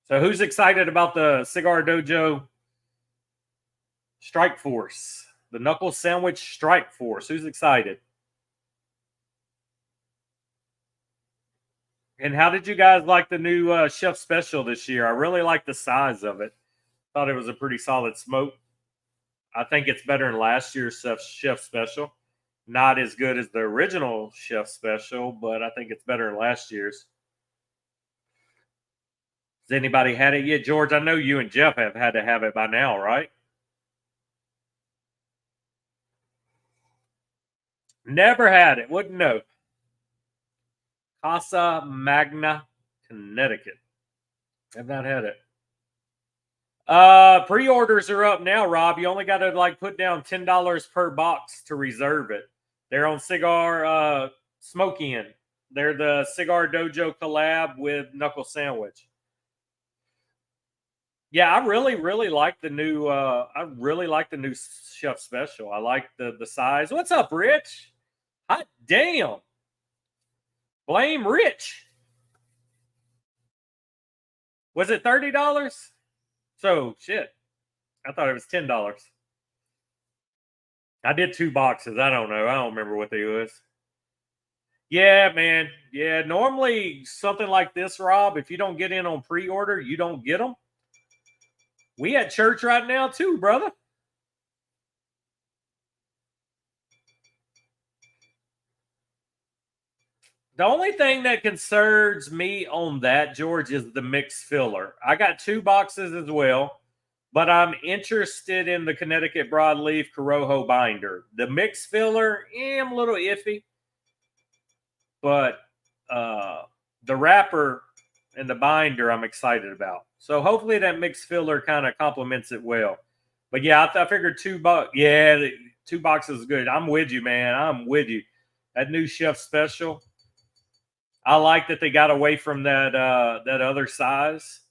S1: So who's excited about the Cigar Dojo Strike Force? The Knuckle Sandwich Strike Force. Who's excited? And how did you guys like the new Chef Special this year? I really like the size of it. Thought it was a pretty solid smoke. I think it's better than last year's Chef Special. Not as good as the original Chef Special, but I think it's better than last year's. Has anybody had it yet, George? I know you and Jeff have had to have it by now, right? Never had it. Wouldn't know. Casa Magna, Connecticut. Have not had it. Pre-orders are up now, Rob. You only got to like put down $10 per box to reserve it. They're on Cigar Smoke In. They're the Cigar Dojo collab with Knuckle Sandwich. Yeah, I really like the new. I really like the new Chef Special. I like the size. What's up, Rich? Hot damn! Blame Rich. Was it $30? So shit. I thought it was $10. I did 2 boxes. I don't know. I don't remember what they was. Yeah, man. Yeah, normally something like this, Rob, if you don't get in on pre-order, you don't get them. We at church right now too, brother. The only thing that concerns me on that, George, is the mixed filler. I got 2 boxes as well, but I'm interested in the Connecticut Broadleaf Corojo binder. The mixed filler, I'm a little iffy, but the wrapper and the binder I'm excited about. So hopefully that mixed filler kind of complements it well. But yeah, I figured 2 bucks. Yeah, 2 boxes is good. I'm with you, man. I'm with you. That new Chef Special. I like that they got away from that that other size.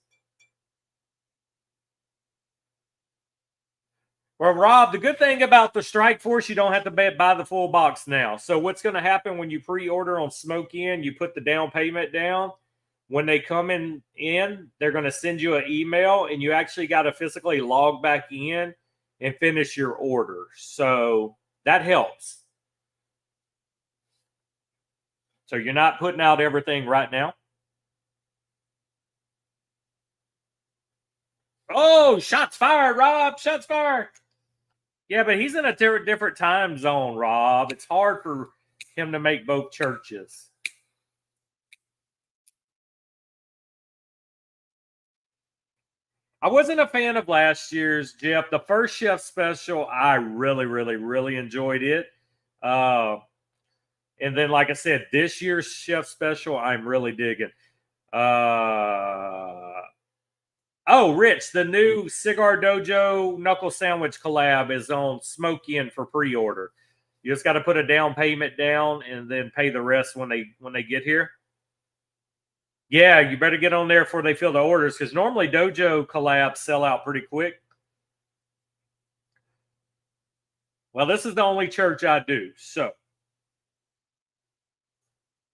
S1: Well, Rob, the good thing about the Strike Force, you don't have to buy the full box now. So what's going to happen when you pre-order on Smoke In, you put the down payment down. When they come in, they're going to send you an email, and you actually got to physically log back in and finish your order. So that helps. So you're not putting out everything right now. Oh, shots fired, Rob. Shots fired. Yeah, but he's in a different time zone, Rob. It's hard for him to make both churches. I wasn't a fan of last year's, Jeff. The first Chef Special, I really enjoyed it. And then, like I said, this year's Chef Special, I'm really digging. Oh, Rich, the new Cigar Dojo Knuckle Sandwich collab is on Smoke In for pre-order. You just got to put a down payment down and then pay the rest when they get here. Yeah, you better get on there before they fill the orders because normally dojo collabs sell out pretty quick. Well, this is the only church I do, so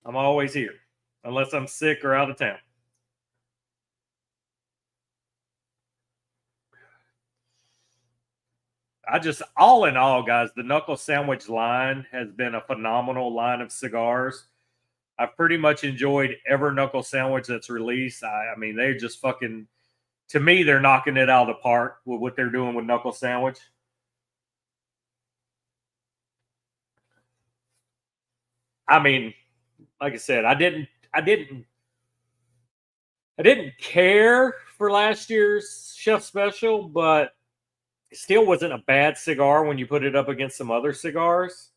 S1: I'm always here unless I'm sick or out of town. I just, all in all, guys, the Knuckle Sandwich line has been a phenomenal line of cigars. I've pretty much enjoyed every Knuckle Sandwich that's released. I mean, they just fucking, to me, they're knocking it out of the park with what they're doing with Knuckle Sandwich. I mean, like I said, I didn't care for last year's Chef Special, but it still wasn't a bad cigar when you put it up against some other cigars.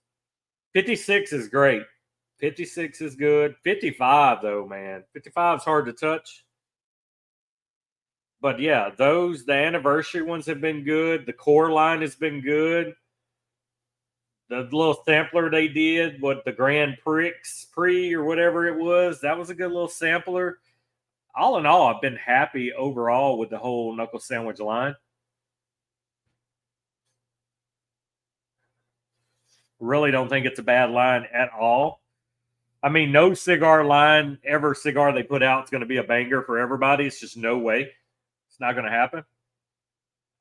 S1: 56 is great. 56 is good. 55 though, man. 55 is hard to touch. But yeah, the anniversary ones have been good. The core line has been good. The little sampler they did, what the Grand Prix or whatever it was, that was a good little sampler. All in all, I've been happy overall with the whole Knuckle Sandwich line. Really don't think it's a bad line at all. I mean, no cigar line, ever cigar they put out is going to be a banger for everybody. It's just no way. It's not going to happen.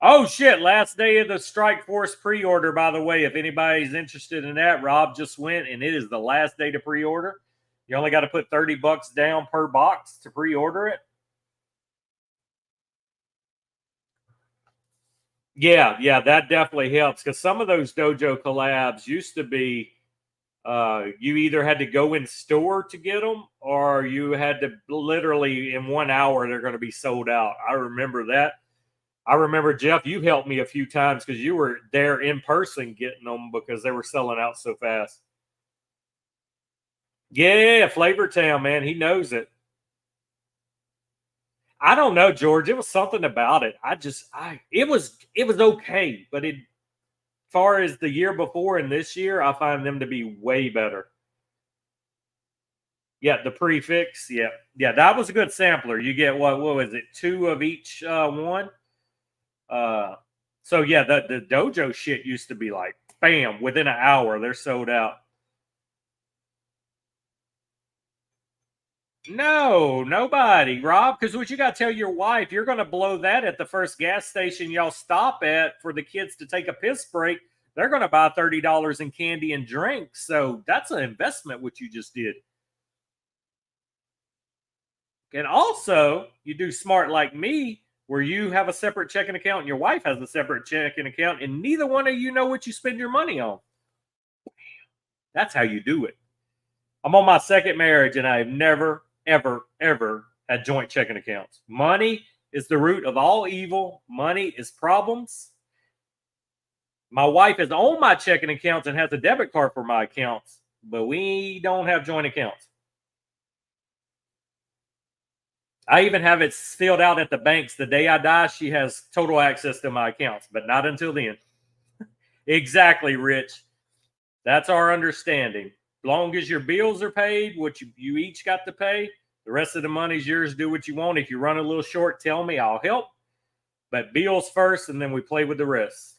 S1: Oh, shit. Last day of the Strike Force pre order, by the way. If anybody's interested in that, Rob just went, and it is the last day to pre order. You only got to put $30 down per box to pre order it. Yeah, that definitely helps because some of those dojo collabs used to be you either had to go in store to get them or you had to literally in 1 hour they're going to be sold out. I remember that. I remember, Jeff, you helped me a few times because you were there in person getting them because they were selling out so fast. Yeah, Flavor Town, man, he knows it. I don't know, George. It was something about it. It was okay, but it far as the year before and this year, I find them to be way better. Yeah, the prefix. Yeah, that was a good sampler. You get what was it? Two of each one. Uh, so yeah, the dojo shit used to be like, bam, within an hour they're sold out. No, nobody, Rob. Because what you got to tell your wife, you're going to blow that at the first gas station y'all stop at for the kids to take a piss break. They're going to buy $30 in candy and drinks. So that's an investment, what you just did. And also, you do smart like me, where you have a separate checking account and your wife has a separate checking account, and neither one of you know what you spend your money on. That's how you do it. I'm on my second marriage, and I've never, ever, ever had joint checking accounts. Money is the root of all evil. Money is problems. My wife has owned my checking accounts and has a debit card for my accounts, but we don't have joint accounts. I even have it filled out at the banks. The day I die, she has total access to my accounts, but not until then. Exactly, Rich. That's our understanding. As long as your bills are paid, what you each got to pay, the rest of the money's yours. Do what you want. If you run a little short, tell me. I'll help. But bills first, and then we play with the rest.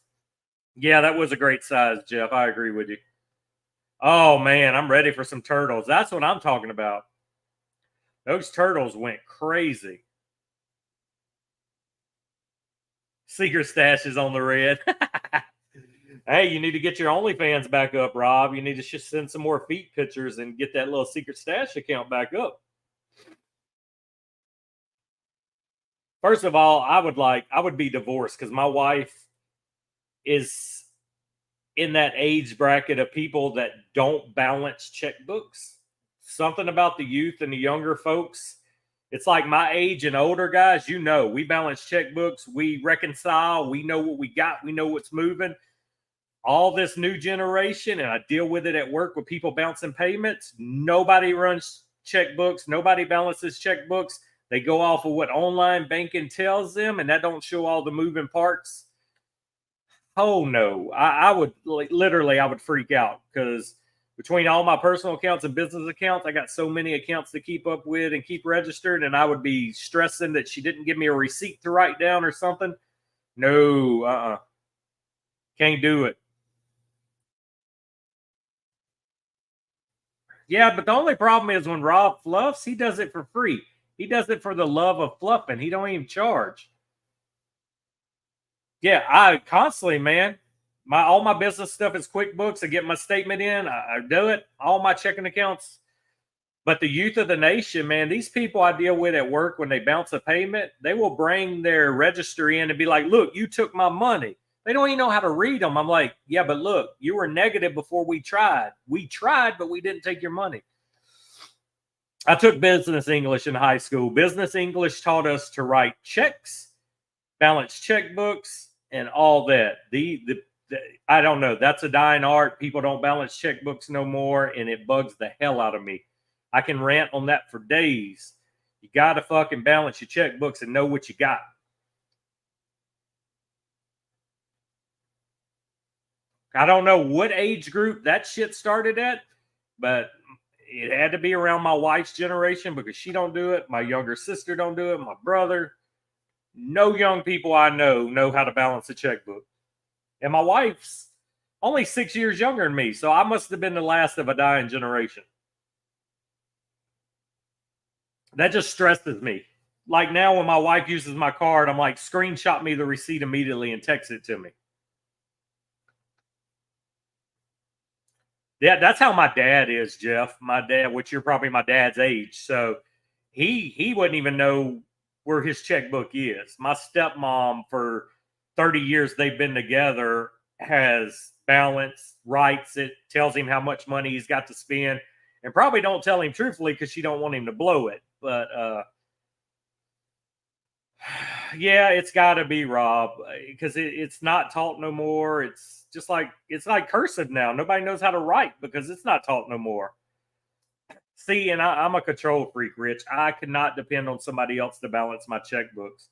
S1: Yeah, that was a great size, Jeff. I agree with you. Oh, man, I'm ready for some turtles. That's what I'm talking about. Those turtles went crazy. Secret stash is on the red. Hey, you need to get your OnlyFans back up, Rob. You need to just send some more feet pictures and get that little secret stash account back up. First of all, I would be divorced because my wife is in that age bracket of people that don't balance checkbooks. Something about the youth and the younger folks. It's like my age and older guys, we balance checkbooks, we reconcile, we know what we got, we know what's moving. All this new generation, and I deal with it at work with people bouncing payments. Nobody runs checkbooks, nobody balances checkbooks. They go off of what online banking tells them, and that don't show all the moving parts. Oh no, I would literally, I would freak out because between all my personal accounts and business accounts, I got so many accounts to keep up with and keep registered, and I would be stressing that she didn't give me a receipt to write down or something. No, can't do it. Yeah, but the only problem is when Rob fluffs, he does it for free. He does it for the love of fluffing. He don't even charge. Yeah, I constantly, man. All my business stuff is QuickBooks. I get my statement in. I do it. All my checking accounts. But the youth of the nation, man, these people I deal with at work, when they bounce a payment, they will bring their register in and be like, "Look, you took my money." They don't even know how to read them. I'm like, "Yeah, but look, you were negative before we tried. We tried, but we didn't take your money." I took business English in high school. Business English taught us to write checks, balance checkbooks, and all that. I don't know. That's a dying art. People don't balance checkbooks no more, and it bugs the hell out of me. I can rant on that for days. You got to fucking balance your checkbooks and know what you got. I don't know what age group that shit started at, but it had to be around my wife's generation because she don't do it. My younger sister don't do it. My brother. No young people I know how to balance a checkbook. And my wife's only 6 years younger than me, so I must have been the last of a dying generation. That just stresses me. Like now when my wife uses my card, I'm like, screenshot me the receipt immediately and text it to me. Yeah, that's how my dad is, Jeff. My dad, which you're probably my dad's age. So he wouldn't even know where his checkbook is. My stepmom, for 30 years they've been together, has balance, writes it, tells him how much money he's got to spend, and probably don't tell him truthfully because she don't want him to blow it. But yeah, it's got to be Rob because it's not taught no more. It's just like cursive now. Nobody knows how to write because it's not taught no more. See, and I'm a control freak, Rich. I could not depend on somebody else to balance my checkbooks.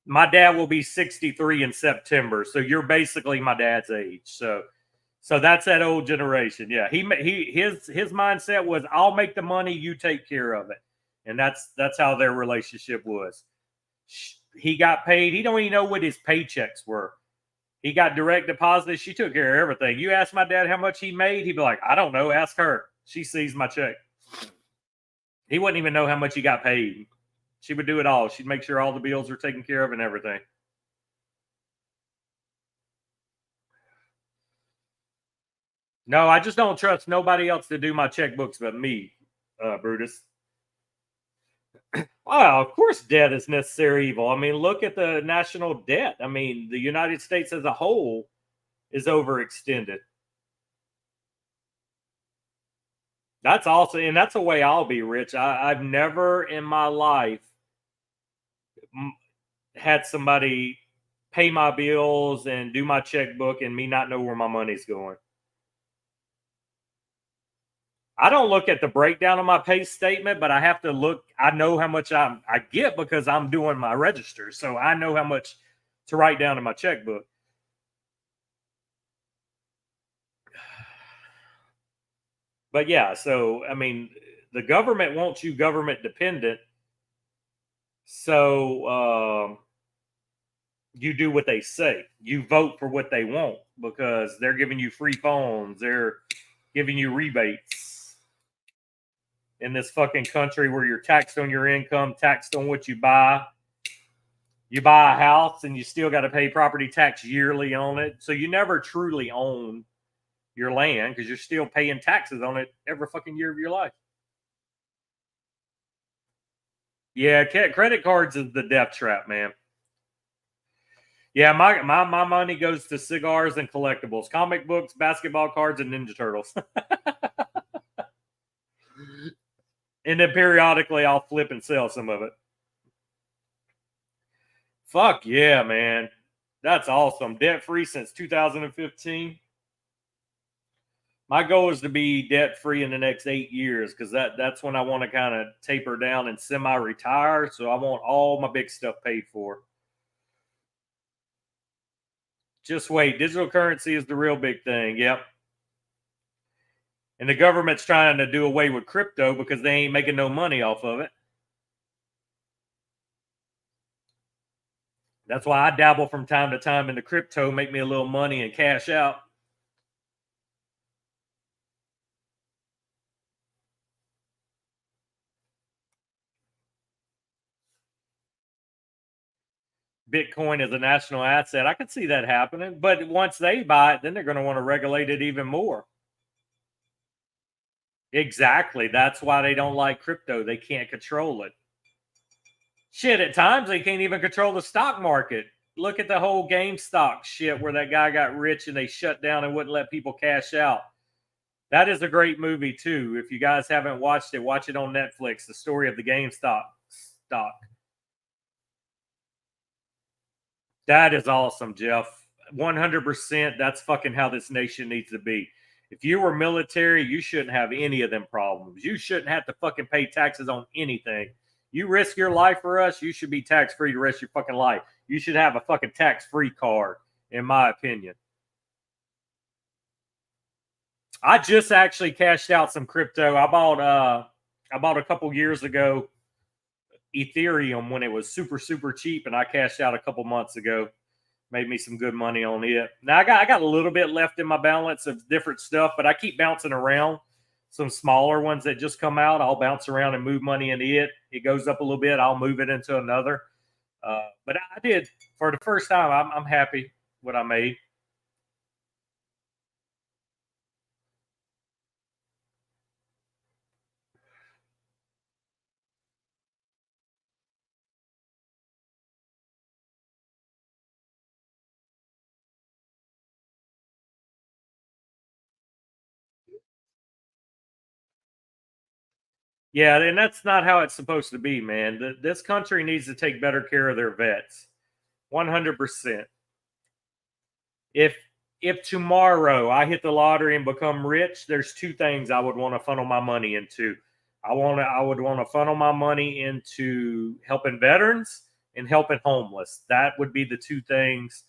S1: My dad will be 63 in September, so you're basically my dad's age. So that's that old generation. Yeah, his mindset was, I'll make the money, you take care of it, and that's how their relationship was. He got paid. He don't even know what his paychecks were. He got direct deposit. She took care of everything. You ask my dad how much he made, he'd be like, I don't know. Ask her. She sees my check. He wouldn't even know how much he got paid. She would do it all. She'd make sure all the bills were taken care of and everything. No, I just don't trust nobody else to do my checkbooks but me, Brutus. Well, of course, debt is necessary evil. I mean, look at the national debt. I mean, the United States as a whole is overextended. That's also, and that's the way I'll be, Rich. I've never in my life had somebody pay my bills and do my checkbook and me not know where my money's going. I don't look at the breakdown of my pay statement, but I have to look. I know how much I get because I'm doing my register. So I know how much to write down in my checkbook. But yeah, so I mean, the government wants you government dependent. So you do what they say. You vote for what they want because they're giving you free phones. They're giving you rebates in this fucking country where you're taxed on your income, taxed on what you buy. You buy a house and you still got to pay property tax yearly on it. So you never truly own your land because you're still paying taxes on it every fucking year of your life. Yeah, credit cards is the death trap, man. Yeah, my money goes to cigars and collectibles, comic books, basketball cards, and Ninja Turtles. And then periodically I'll flip and sell some of it. Fuck yeah, man. That's awesome. Debt free since 2015. My goal is to be debt free in the next 8 years because that's when I want to kind of taper down and semi-retire. So I want all my big stuff paid for. Just wait. Digital currency is the real big thing. Yep. And the government's trying to do away with crypto because they ain't making no money off of it. That's why I dabble from time to time into crypto, make me a little money and cash out. Bitcoin is a national asset. I could see that happening. But once they buy it, then they're going to want to regulate it even more. Exactly. That's why they don't like crypto. They can't control it. Shit, at times they can't even control the stock market. Look at the whole GameStop shit where that guy got rich and they shut down and wouldn't let people cash out. That is a great movie too. If you guys haven't watched it, watch it on Netflix. The story of the GameStop stock. That is awesome, Jeff. 100%. That's fucking how this nation needs to be. If you were military, you shouldn't have any of them problems. You shouldn't have to fucking pay taxes on anything. You risk your life for us, you should be tax free the rest of your fucking life. You should have a fucking tax free card, in my opinion. I just actually cashed out some crypto. I bought a couple years ago Ethereum when it was super cheap, and I cashed out a couple months ago. Made me some good money on it. Now I got a little bit left in my balance of different stuff, but I keep bouncing around. Some smaller ones that just come out, I'll bounce around and move money into it. It goes up a little bit, I'll move it into another. But I did for the first time. I'm happy what I made. Yeah, and that's not how it's supposed to be, man. This country needs to take better care of their vets. 100%. If if tomorrow I hit the lottery and become rich, there's two things I would want to funnel my money into. I would want to funnel my money into helping veterans and helping homeless. That would be the two things.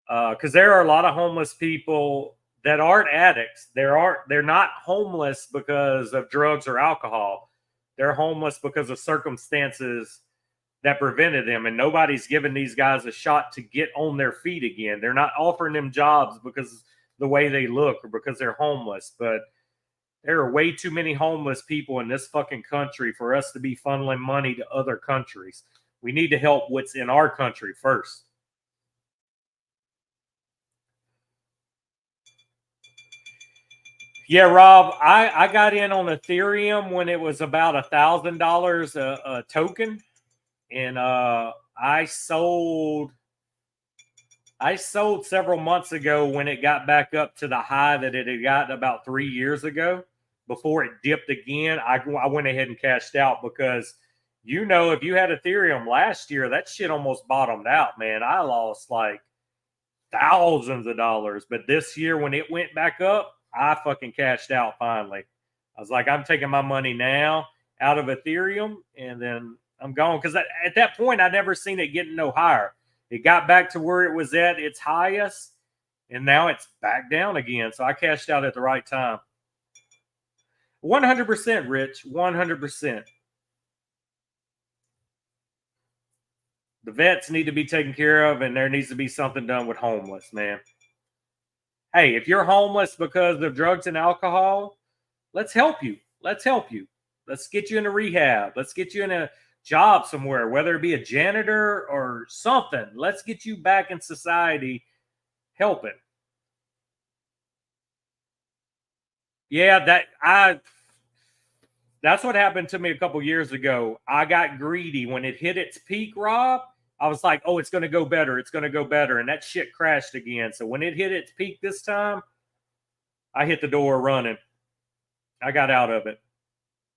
S1: Because there are a lot of homeless people that aren't addicts. They're not homeless because of drugs or alcohol. They're homeless because of circumstances that prevented them, and nobody's giving these guys a shot to get on their feet again. They're not offering them jobs because the way they look or because they're homeless. But there are way too many homeless people in this fucking country for us to be funneling money to other countries. We need to help what's in our country first. Yeah, Rob, I got in on Ethereum when it was about $1,000 a token, and I sold several months ago when it got back up to the high that it had gotten about 3 years ago. Before it dipped again, I went ahead and cashed out because, if you had Ethereum last year, that shit almost bottomed out, man. I lost like thousands of dollars. But this year, when it went back up, I fucking cashed out finally. I was like, I'm taking my money now out of Ethereum, and then I'm gone. Because at that point, I never seen it getting no higher. It got back to where it was at its highest, and now it's back down again. So I cashed out at the right time. 100%, Rich. 100%. The vets need to be taken care of, and there needs to be something done with homeless, man. Hey, if you're homeless because of drugs and alcohol, let's help you. Let's help you. Let's get you into rehab. Let's get you in a job somewhere, whether it be a janitor or something. Let's get you back in society helping. Yeah, that's what happened to me a couple years ago. I got greedy when it hit its peak, Rob. I was like, oh, it's going to go better. It's going to go better. And that shit crashed again. So when it hit its peak this time, I hit the door running. I got out of it,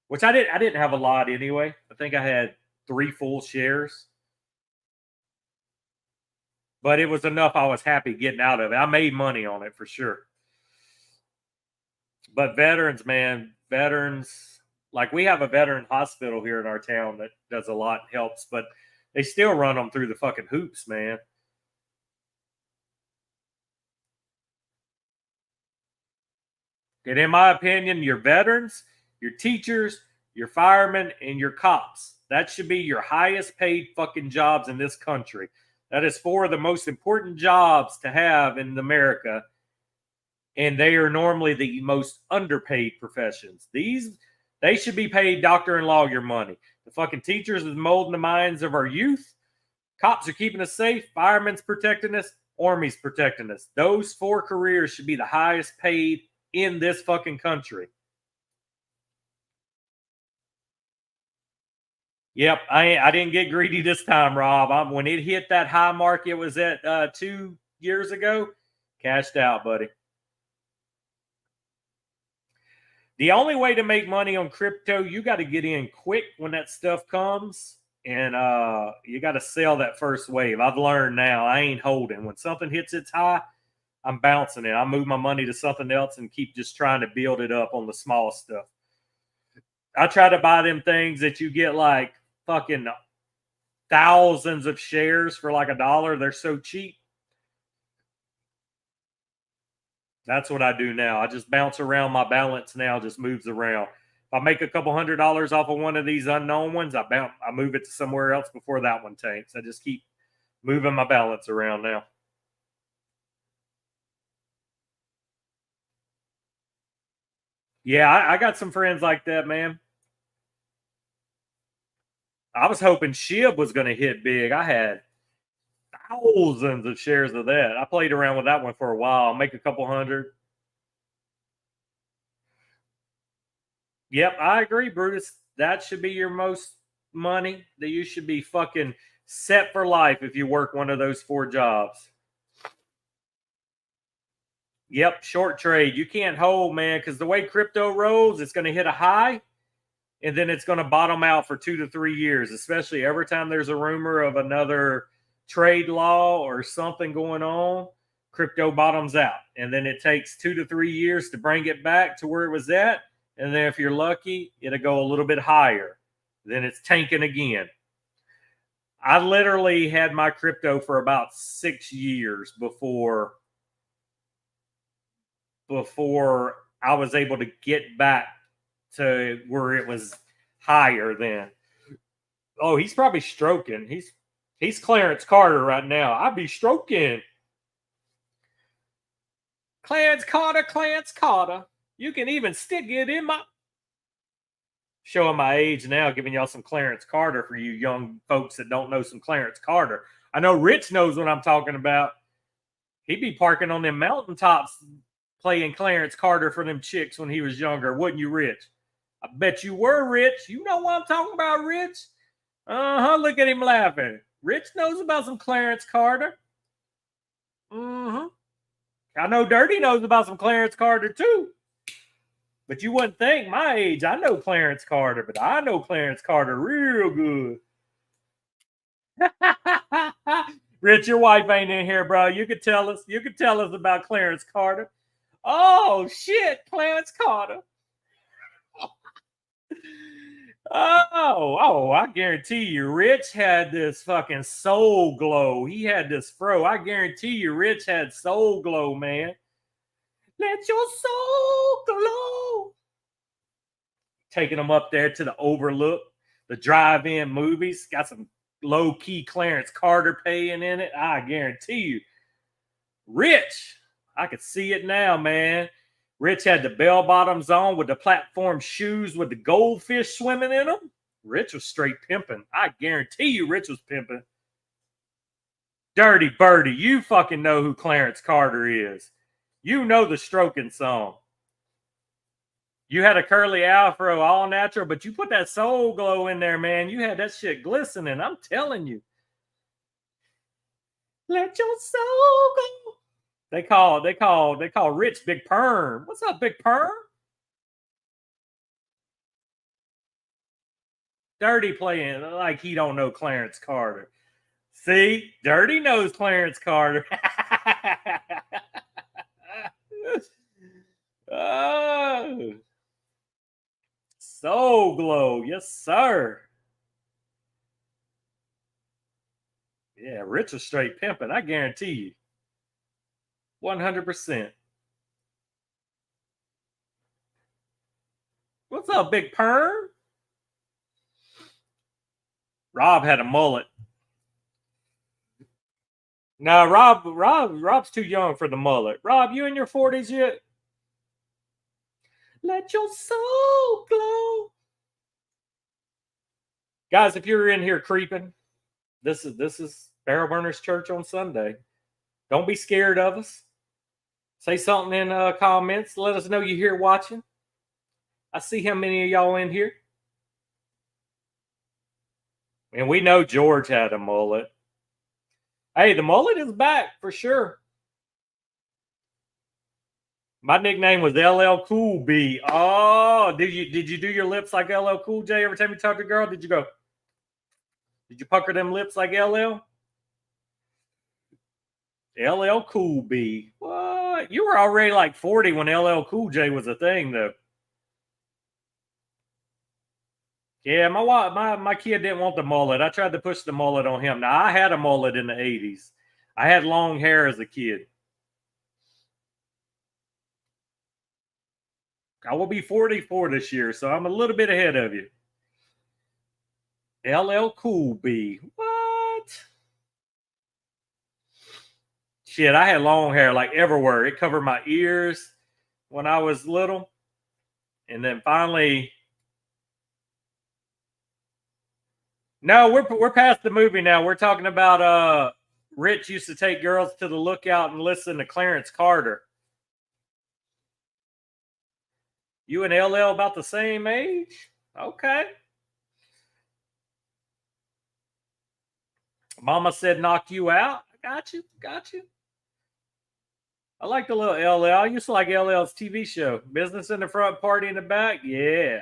S1: which I didn't have a lot anyway. I think I had 3 full shares, but it was enough. I was happy getting out of it. I made money on it for sure. But veterans, man, veterans, like we have a veteran hospital here in our town that does a lot, helps, but they still run them through the fucking hoops, man. And in my opinion, your veterans, your teachers, your firemen, and your cops. That should be your highest paid fucking jobs in this country. That is four of the most important jobs to have in America. And they are normally the most underpaid professions. They should be paid doctor and lawyer money. The fucking teachers is molding the minds of our youth. Cops are keeping us safe. Firemen's protecting us. Army's protecting us. Those four careers should be the highest paid in this fucking country. Yep, I didn't get greedy this time, Rob. When it hit that high mark it was at 2 years ago, cashed out, buddy. The only way to make money on crypto, you got to get in quick when that stuff comes, and you got to sell that first wave. I've learned now I ain't holding. When something hits its high, I'm bouncing it. I move my money to something else and keep just trying to build it up on the small stuff. I try to buy them things that you get like fucking thousands of shares for like $1. They're so cheap. That's what I do now. I just bounce around. My balance now just moves around. If I make a couple $100 off of one of these unknown ones, I move it to somewhere else before that one tanks. I just keep moving my balance around now. Yeah, I got some friends like that, man. I was hoping SHIB was going to hit big. I had thousands of shares of that. I played around with that one for a while. I'll make a couple hundred. Yep, I agree, Brutus. That should be your most money. That you should be fucking set for life if you work one of those four jobs. Yep, short trade. You can't hold, man, because the way crypto rolls, it's going to hit a high and then it's going to bottom out for 2 to 3 years, especially every time there's a rumor of another trade law or something going on. Crypto bottoms out, and then it takes 2 to 3 years to bring it back to where it was at. And then if you're lucky, it'll go a little bit higher. Then it's tanking again. I literally had my crypto for about 6 years before I was able to get back to where it was higher then. Oh, he's probably stroking. He's Clarence Carter right now. I'd be stroking. Clarence Carter, Clarence Carter. You can even stick it in my. Showing my age now, giving y'all some Clarence Carter for you young folks that don't know some Clarence Carter. I know Rich knows what I'm talking about. He'd be parking on them mountaintops playing Clarence Carter for them chicks when he was younger, wouldn't you, Rich? I bet you were, Rich. You know what I'm talking about, Rich? Uh-huh, look at him laughing. Rich knows about some Clarence Carter. Mm-hmm. I know Dirty knows about some Clarence Carter, too. But you wouldn't think my age. I know Clarence Carter, but I know Clarence Carter real good. Rich, your wife ain't in here, bro. You could tell us. You could tell us about Clarence Carter. Oh shit, Clarence Carter. I guarantee you, Rich had this fucking soul glow. He had this fro. I guarantee you, Rich had soul glow, man. Let your soul glow. Taking them up there to the Overlook, the drive-in movies. Got some low-key Clarence Carter paying in it. I guarantee you. Rich, I could see it now, man. Rich had the bell bottoms on with the platform shoes with the goldfish swimming in them. Rich was straight pimping. I guarantee you Rich was pimping. Dirty Birdie, you fucking know who Clarence Carter is. You know the stroking song. You had a curly afro, all natural, but you put that soul glow in there, man. You had that shit glistening. I'm telling you. Let your soul go. They call Rich Big Perm. What's up, Big Perm? Dirty playing like he don't know Clarence Carter. See, Dirty knows Clarence Carter. Oh, Soul Glow, yes, sir. Yeah, Rich was straight pimping. I guarantee you, 100%. What's up, Big Perm? Rob had a mullet. No, Rob's too young for the mullet. Rob, you in your 40s yet? Let your soul glow. Guys, if you're in here creeping, this is Barrel Burners Church on Sunday. Don't be scared of us. Say something in comments. Let us know you're here watching. I see how many of y'all in here. And we know George had a mullet. Hey, the mullet is back for sure. My nickname was LL Cool B. Oh, did you do your lips like LL Cool J every time you talk to a girl? Did you go? Did you pucker them lips like LL? LL Cool B. What? You were already like 40 when LL Cool J was a thing, though. Yeah, my kid didn't want the mullet. I tried to push the mullet on him. Now, I had a mullet in the 80s. I had long hair as a kid. I will be 44 this year, so I'm a little bit ahead of you. LL Cool B. What? Shit, I had long hair like everywhere. It covered my ears when I was little. And then finally... No, we're past the movie now. We're talking about Rich used to take girls to the Lookout and listen to Clarence Carter. You and LL about the same age? Okay. Mama said knock you out. Got you. I like the little LL. I used to like LL's TV show. Business in the front, party in the back. Yeah.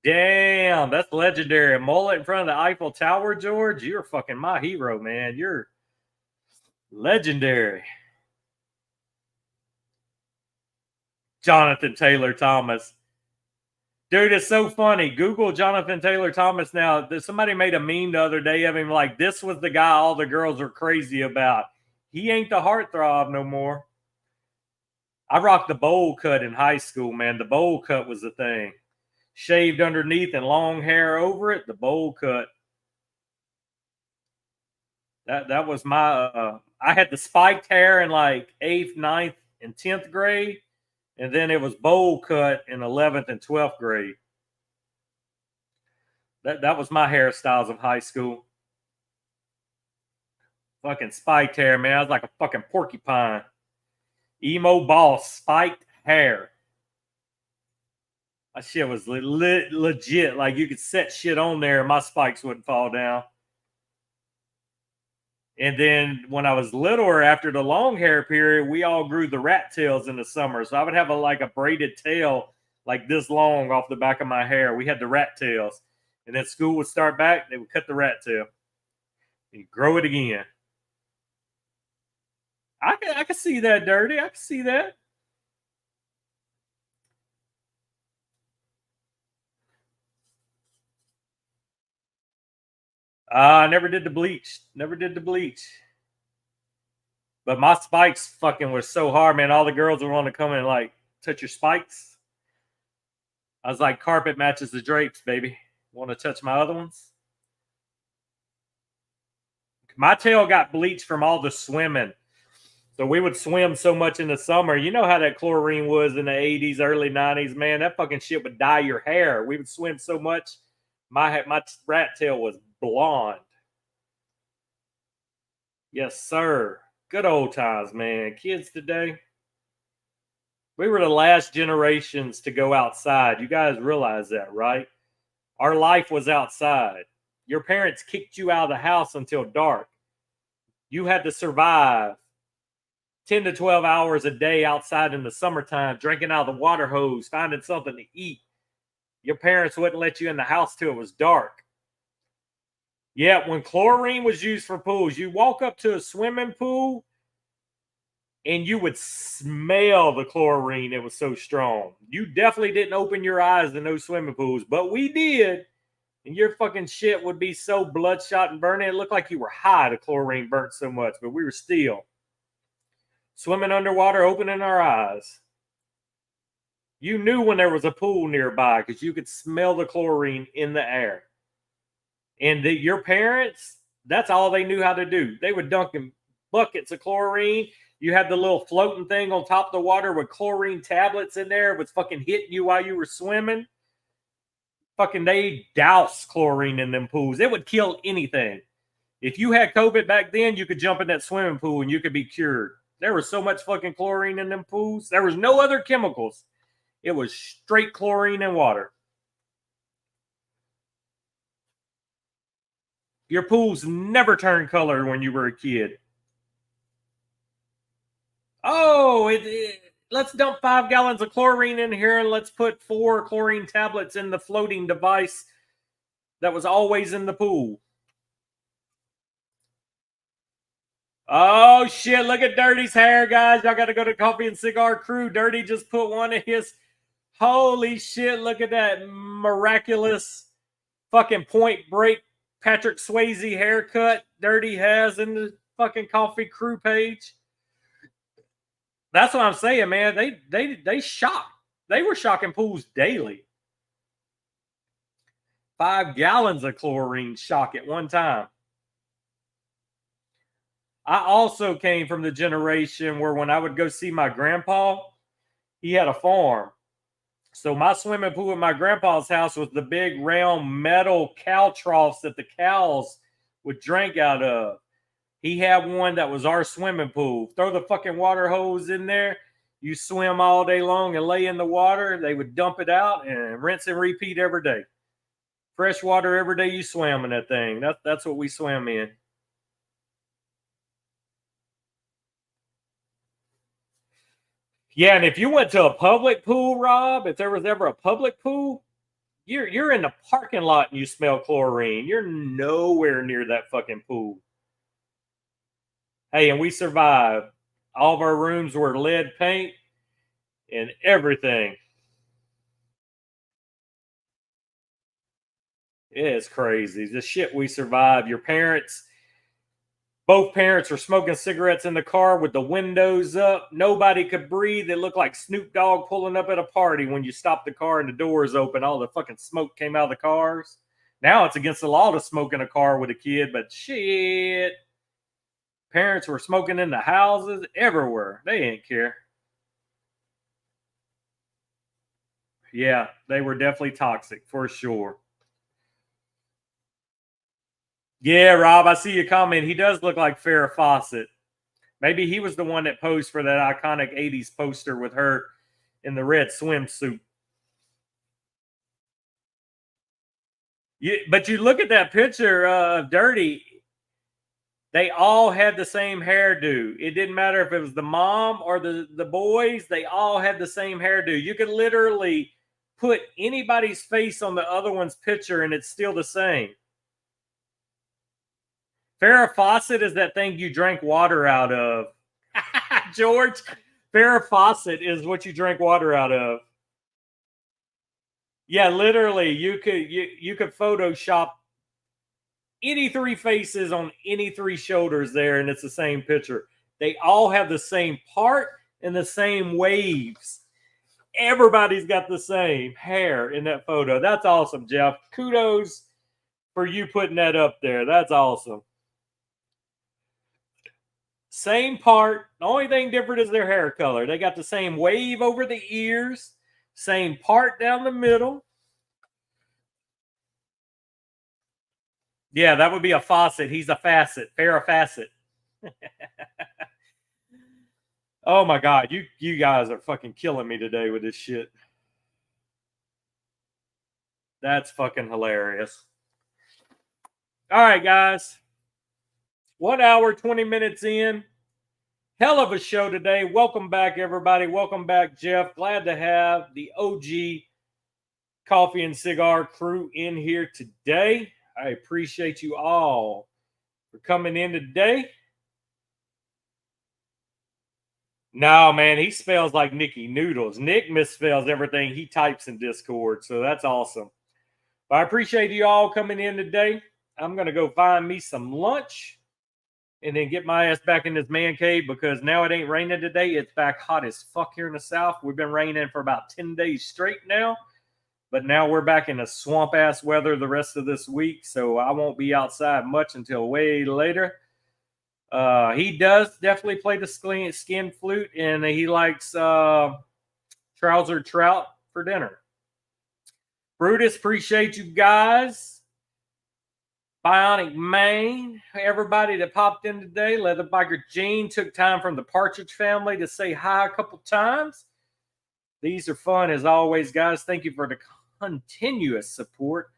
S1: Damn, that's legendary. A mullet in front of the Eiffel Tower, George. You're fucking my hero, man. You're legendary. Jonathan Taylor Thomas. Dude, it's so funny. Google Jonathan Taylor Thomas now. Somebody made a meme the other day of him like, this was the guy all the girls are crazy about. He ain't the heartthrob no more. I rocked the bowl cut in high school, man. The bowl cut was the thing. Shaved underneath and long hair over it, the bowl cut. That was my I had the spiked hair in like 8th, 9th, and 10th grade, and then it was bowl cut in 11th and 12th grade. That was my hairstyles of high school. Fucking spiked hair, man. I was like a fucking porcupine. Emo boss, spiked hair. That shit was legit. Like, you could set shit on there and my spikes wouldn't fall down. And then when I was littler, after the long hair period, we all grew the rat tails in the summer. So I would have a braided tail like this long off the back of my hair. We had the rat tails. And then school would start back, they would cut the rat tail and grow it again. I can see that, Dirty. I can see that. I never did the bleach. But my spikes fucking were so hard, man. All the girls would want to come and like touch your spikes. I was like, carpet matches the drapes, baby. Want to touch my other ones? My tail got bleached from all the swimming. So we would swim so much in the summer. You know how that chlorine was in the 80s, early 90s, man. That fucking shit would dye your hair. We would swim so much. My rat tail was blonde. Yes, sir. Good old times, man. Kids today, we were the last generations to go outside. You guys realize that, right? Our life was outside. Your parents kicked you out of the house until dark. You had to survive 10 to 12 hours a day outside in the summertime, drinking out of the water hose, finding something to eat. Your parents wouldn't let you in the house till it was dark. Yeah, when chlorine was used for pools, you walk up to a swimming pool and you would smell the chlorine. It was so strong. You definitely didn't open your eyes to those swimming pools, but we did. And your fucking shit would be so bloodshot and burning. It looked like you were high. The chlorine burnt so much, but we were still swimming underwater, opening our eyes. You knew when there was a pool nearby because you could smell the chlorine in the air. And your parents, that's all they knew how to do. They would dunk in buckets of chlorine. You had the little floating thing on top of the water with chlorine tablets in there. It was fucking hitting you while you were swimming. Fucking they douse chlorine in them pools. It would kill anything. If you had COVID back then, you could jump in that swimming pool and you could be cured. There was so much fucking chlorine in them pools. There was no other chemicals. It was straight chlorine and water. Your pools never turned color when you were a kid. Oh, let's dump 5 gallons of chlorine in here and let's put 4 chlorine tablets in the floating device that was always in the pool. Oh, shit. Look at Dirty's hair, guys. Y'all got to go to Coffee and Cigar Crew. Dirty just put one of his... Holy shit. Look at that miraculous fucking Point Break Patrick Swayze haircut Dirty has in the fucking Coffee Crew page. That's what I'm saying, man. They shock. They were shocking pools daily. 5 gallons of chlorine shock at one time. I also came from the generation where when I would go see my grandpa, he had a farm. So my swimming pool at my grandpa's house was the big round metal cow troughs that the cows would drink out of. He had one that was our swimming pool. Throw the fucking water hose in there. You swim all day long and lay in the water. They would dump it out and rinse and repeat every day. Fresh water every day you swam in that thing. That's what we swam in. Yeah, and if you went to a public pool, Rob, if there was ever a public pool, you're in the parking lot and you smell chlorine. You're nowhere near that fucking pool. Hey, and we survived. All of our rooms were lead paint and everything. It's crazy. The shit we survived. Your parents, both parents were smoking cigarettes in the car with the windows up. Nobody could breathe. It looked like Snoop Dogg pulling up at a party when you stopped the car and the doors open. All the fucking smoke came out of the cars. Now it's against the law to smoke in a car with a kid, but shit. Parents were smoking in the houses everywhere. They didn't care. Yeah, they were definitely toxic for sure. Yeah, Rob, I see your comment. He does look like Farrah Fawcett. Maybe he was the one that posed for that iconic 80s poster with her in the red swimsuit. But you look at that picture of Dirty, they all had the same hairdo. It didn't matter if it was the mom or the boys. They all had the same hairdo. You could literally put anybody's face on the other one's picture and it's still the same. Farrah Fawcett is that thing you drank water out of. George, Farrah Fawcett is what you drank water out of. Yeah, literally, you could Photoshop any 3 faces on any 3 shoulders there, and it's the same picture. They all have the same part and the same waves. Everybody's got the same hair in that photo. That's awesome, Jeff. Kudos for you putting that up there. That's awesome. Same part. The only thing different is their hair color. They got the same wave over the ears, same part down the middle. Yeah, that would be a faucet. He's a facet. Farrah Fawcett. Oh my God, you guys are fucking killing me today with this shit. That's fucking hilarious. All right, guys. 1 hour, 20 minutes in. Hell of a show today. Welcome back, everybody. Welcome back, Jeff. Glad to have the OG Coffee and Cigar Crew in here today. I appreciate you all for coming in today. No, man, he spells like Nicky Noodles. Nick misspells everything he types in Discord, so that's awesome. But I appreciate you all coming in today. I'm going to go find me some lunch. and then get my ass back in this man cave because now it ain't raining today. It's back hot as fuck here in the South. We've been raining for about 10 days straight now, but now we're back in the swamp ass weather the rest of this week, so I won't be outside much until way later. He does definitely play the skin flute, and he likes trouser trout for dinner. Brutus, appreciate you guys. Bionic Maine, everybody that popped in today. Leather Biker Gene took time from the Partridge family to say hi a couple times. These are fun as always, guys. Thank you for the continuous support.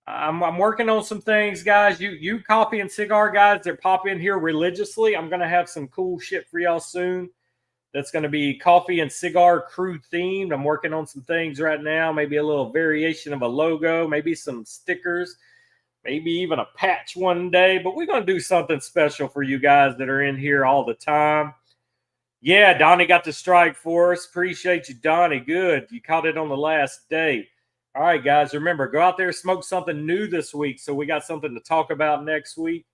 S1: I'm working on some things, guys. You coffee and cigar guys that pop in here religiously, I'm going to have some cool shit for y'all soon. That's going to be coffee and cigar crew themed. I'm working on some things right now. Maybe a little variation of a logo, maybe some stickers, maybe even a patch one day. But we're going to do something special for you guys that are in here all the time. Yeah, Donnie got the strike for us. Appreciate you, Donnie. Good. You caught it on the last day. All right, guys, remember, go out there, smoke something new this week. So we got something to talk about next week.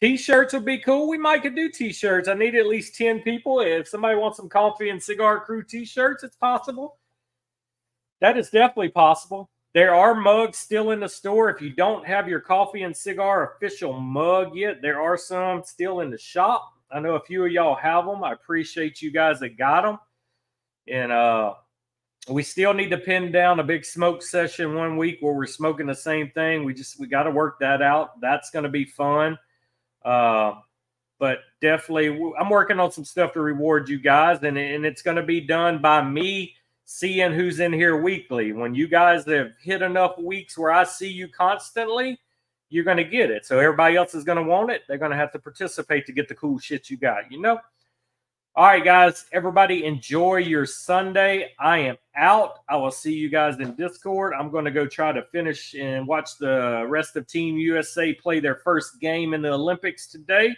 S1: T-shirts would be cool. We might could do T-shirts. I need at least 10 people. If somebody wants some coffee and cigar crew T-shirts, it's possible. That is definitely possible. There are mugs still in the store. If you don't have your coffee and cigar official mug yet, there are some still in the shop. I know a few of y'all have them. I appreciate you guys that got them. And we still need to pin down a big smoke session one week where we're smoking the same thing. We got to work that out. That's going to be fun. But definitely, I'm working on some stuff to reward you guys, and it's going to be done by me seeing who's in here weekly. When you guys have hit enough weeks where I see you constantly, you're going to get it. So everybody else is going to want it. They're going to have to participate to get the cool shit you got, you know? All right, guys, everybody enjoy your Sunday. I am out. I will see you guys in Discord. I'm going to go try to finish and watch the rest of Team USA play their first game in the Olympics today.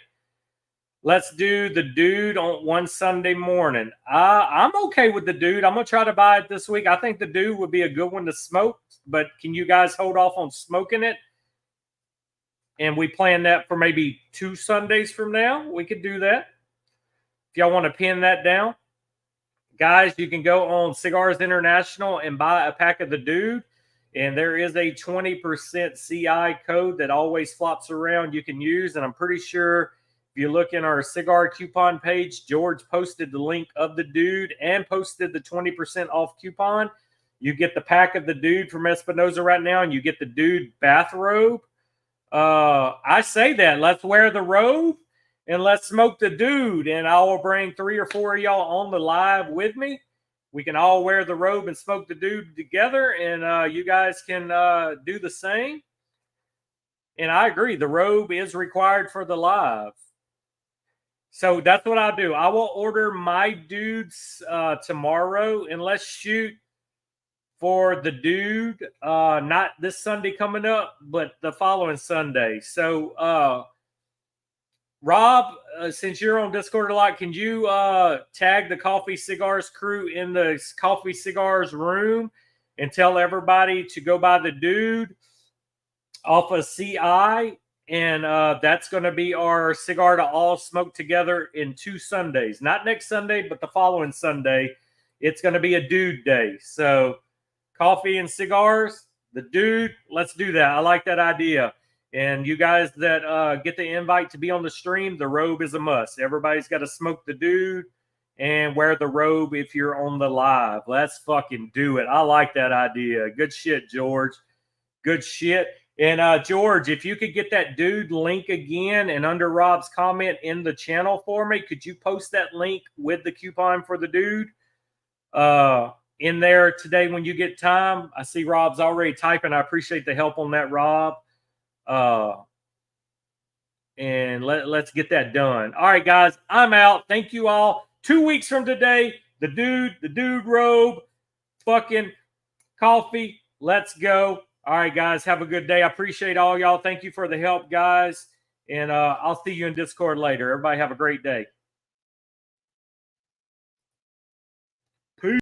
S1: Let's do the dude on one Sunday morning. I'm okay with the dude. I'm going to try to buy it this week. I think the dude would be a good one to smoke, but can you guys hold off on smoking it? And we plan that for maybe 2 Sundays from now. We could do that. If y'all want to pin that down, guys, you can go on Cigars International and buy a pack of the dude. And there is a 20% CI code that always flops around you can use. And I'm pretty sure if you look in our cigar coupon page, George posted the link of the dude and posted the 20% off coupon. You get the pack of the dude from Espinosa right now, and you get the dude bathrobe. I say that. Let's wear the robe. And let's smoke the dude, and I will bring 3 or 4 of y'all on the live with me. We can all wear the robe and smoke the dude together, and you guys can do the same. And I agree, the robe is required for the live. So that's what I'll do. I will order my dudes tomorrow, and let's shoot for the dude, not this Sunday coming up, but the following Sunday. So, Rob, since you're on Discord a lot, can you tag the Coffee Cigars crew in the Coffee Cigars room and tell everybody to go buy the dude off of CI? And that's going to be our cigar to all smoke together in 2 Sundays. Not next Sunday, but the following Sunday. It's going to be a dude day. So coffee and cigars, the dude, let's do that. I like that idea. And you guys that get the invite to be on the stream, the robe is a must. Everybody's got to smoke the dude and wear the robe if you're on the live. Let's fucking do it. I like that idea. Good shit, George. Good shit. And George, if you could get that dude link again and under Rob's comment in the channel for me, could you post that link with the coupon for the dude in there today when you get time? I see Rob's already typing. I appreciate the help on that, Rob. And let's get that done. All right, guys, I'm out. Thank you all. 2 weeks from today, the dude robe, fucking coffee. Let's go. All right, guys, have a good day. I appreciate all y'all. Thank you for the help, guys. And I'll see you in Discord later. Everybody have a great day.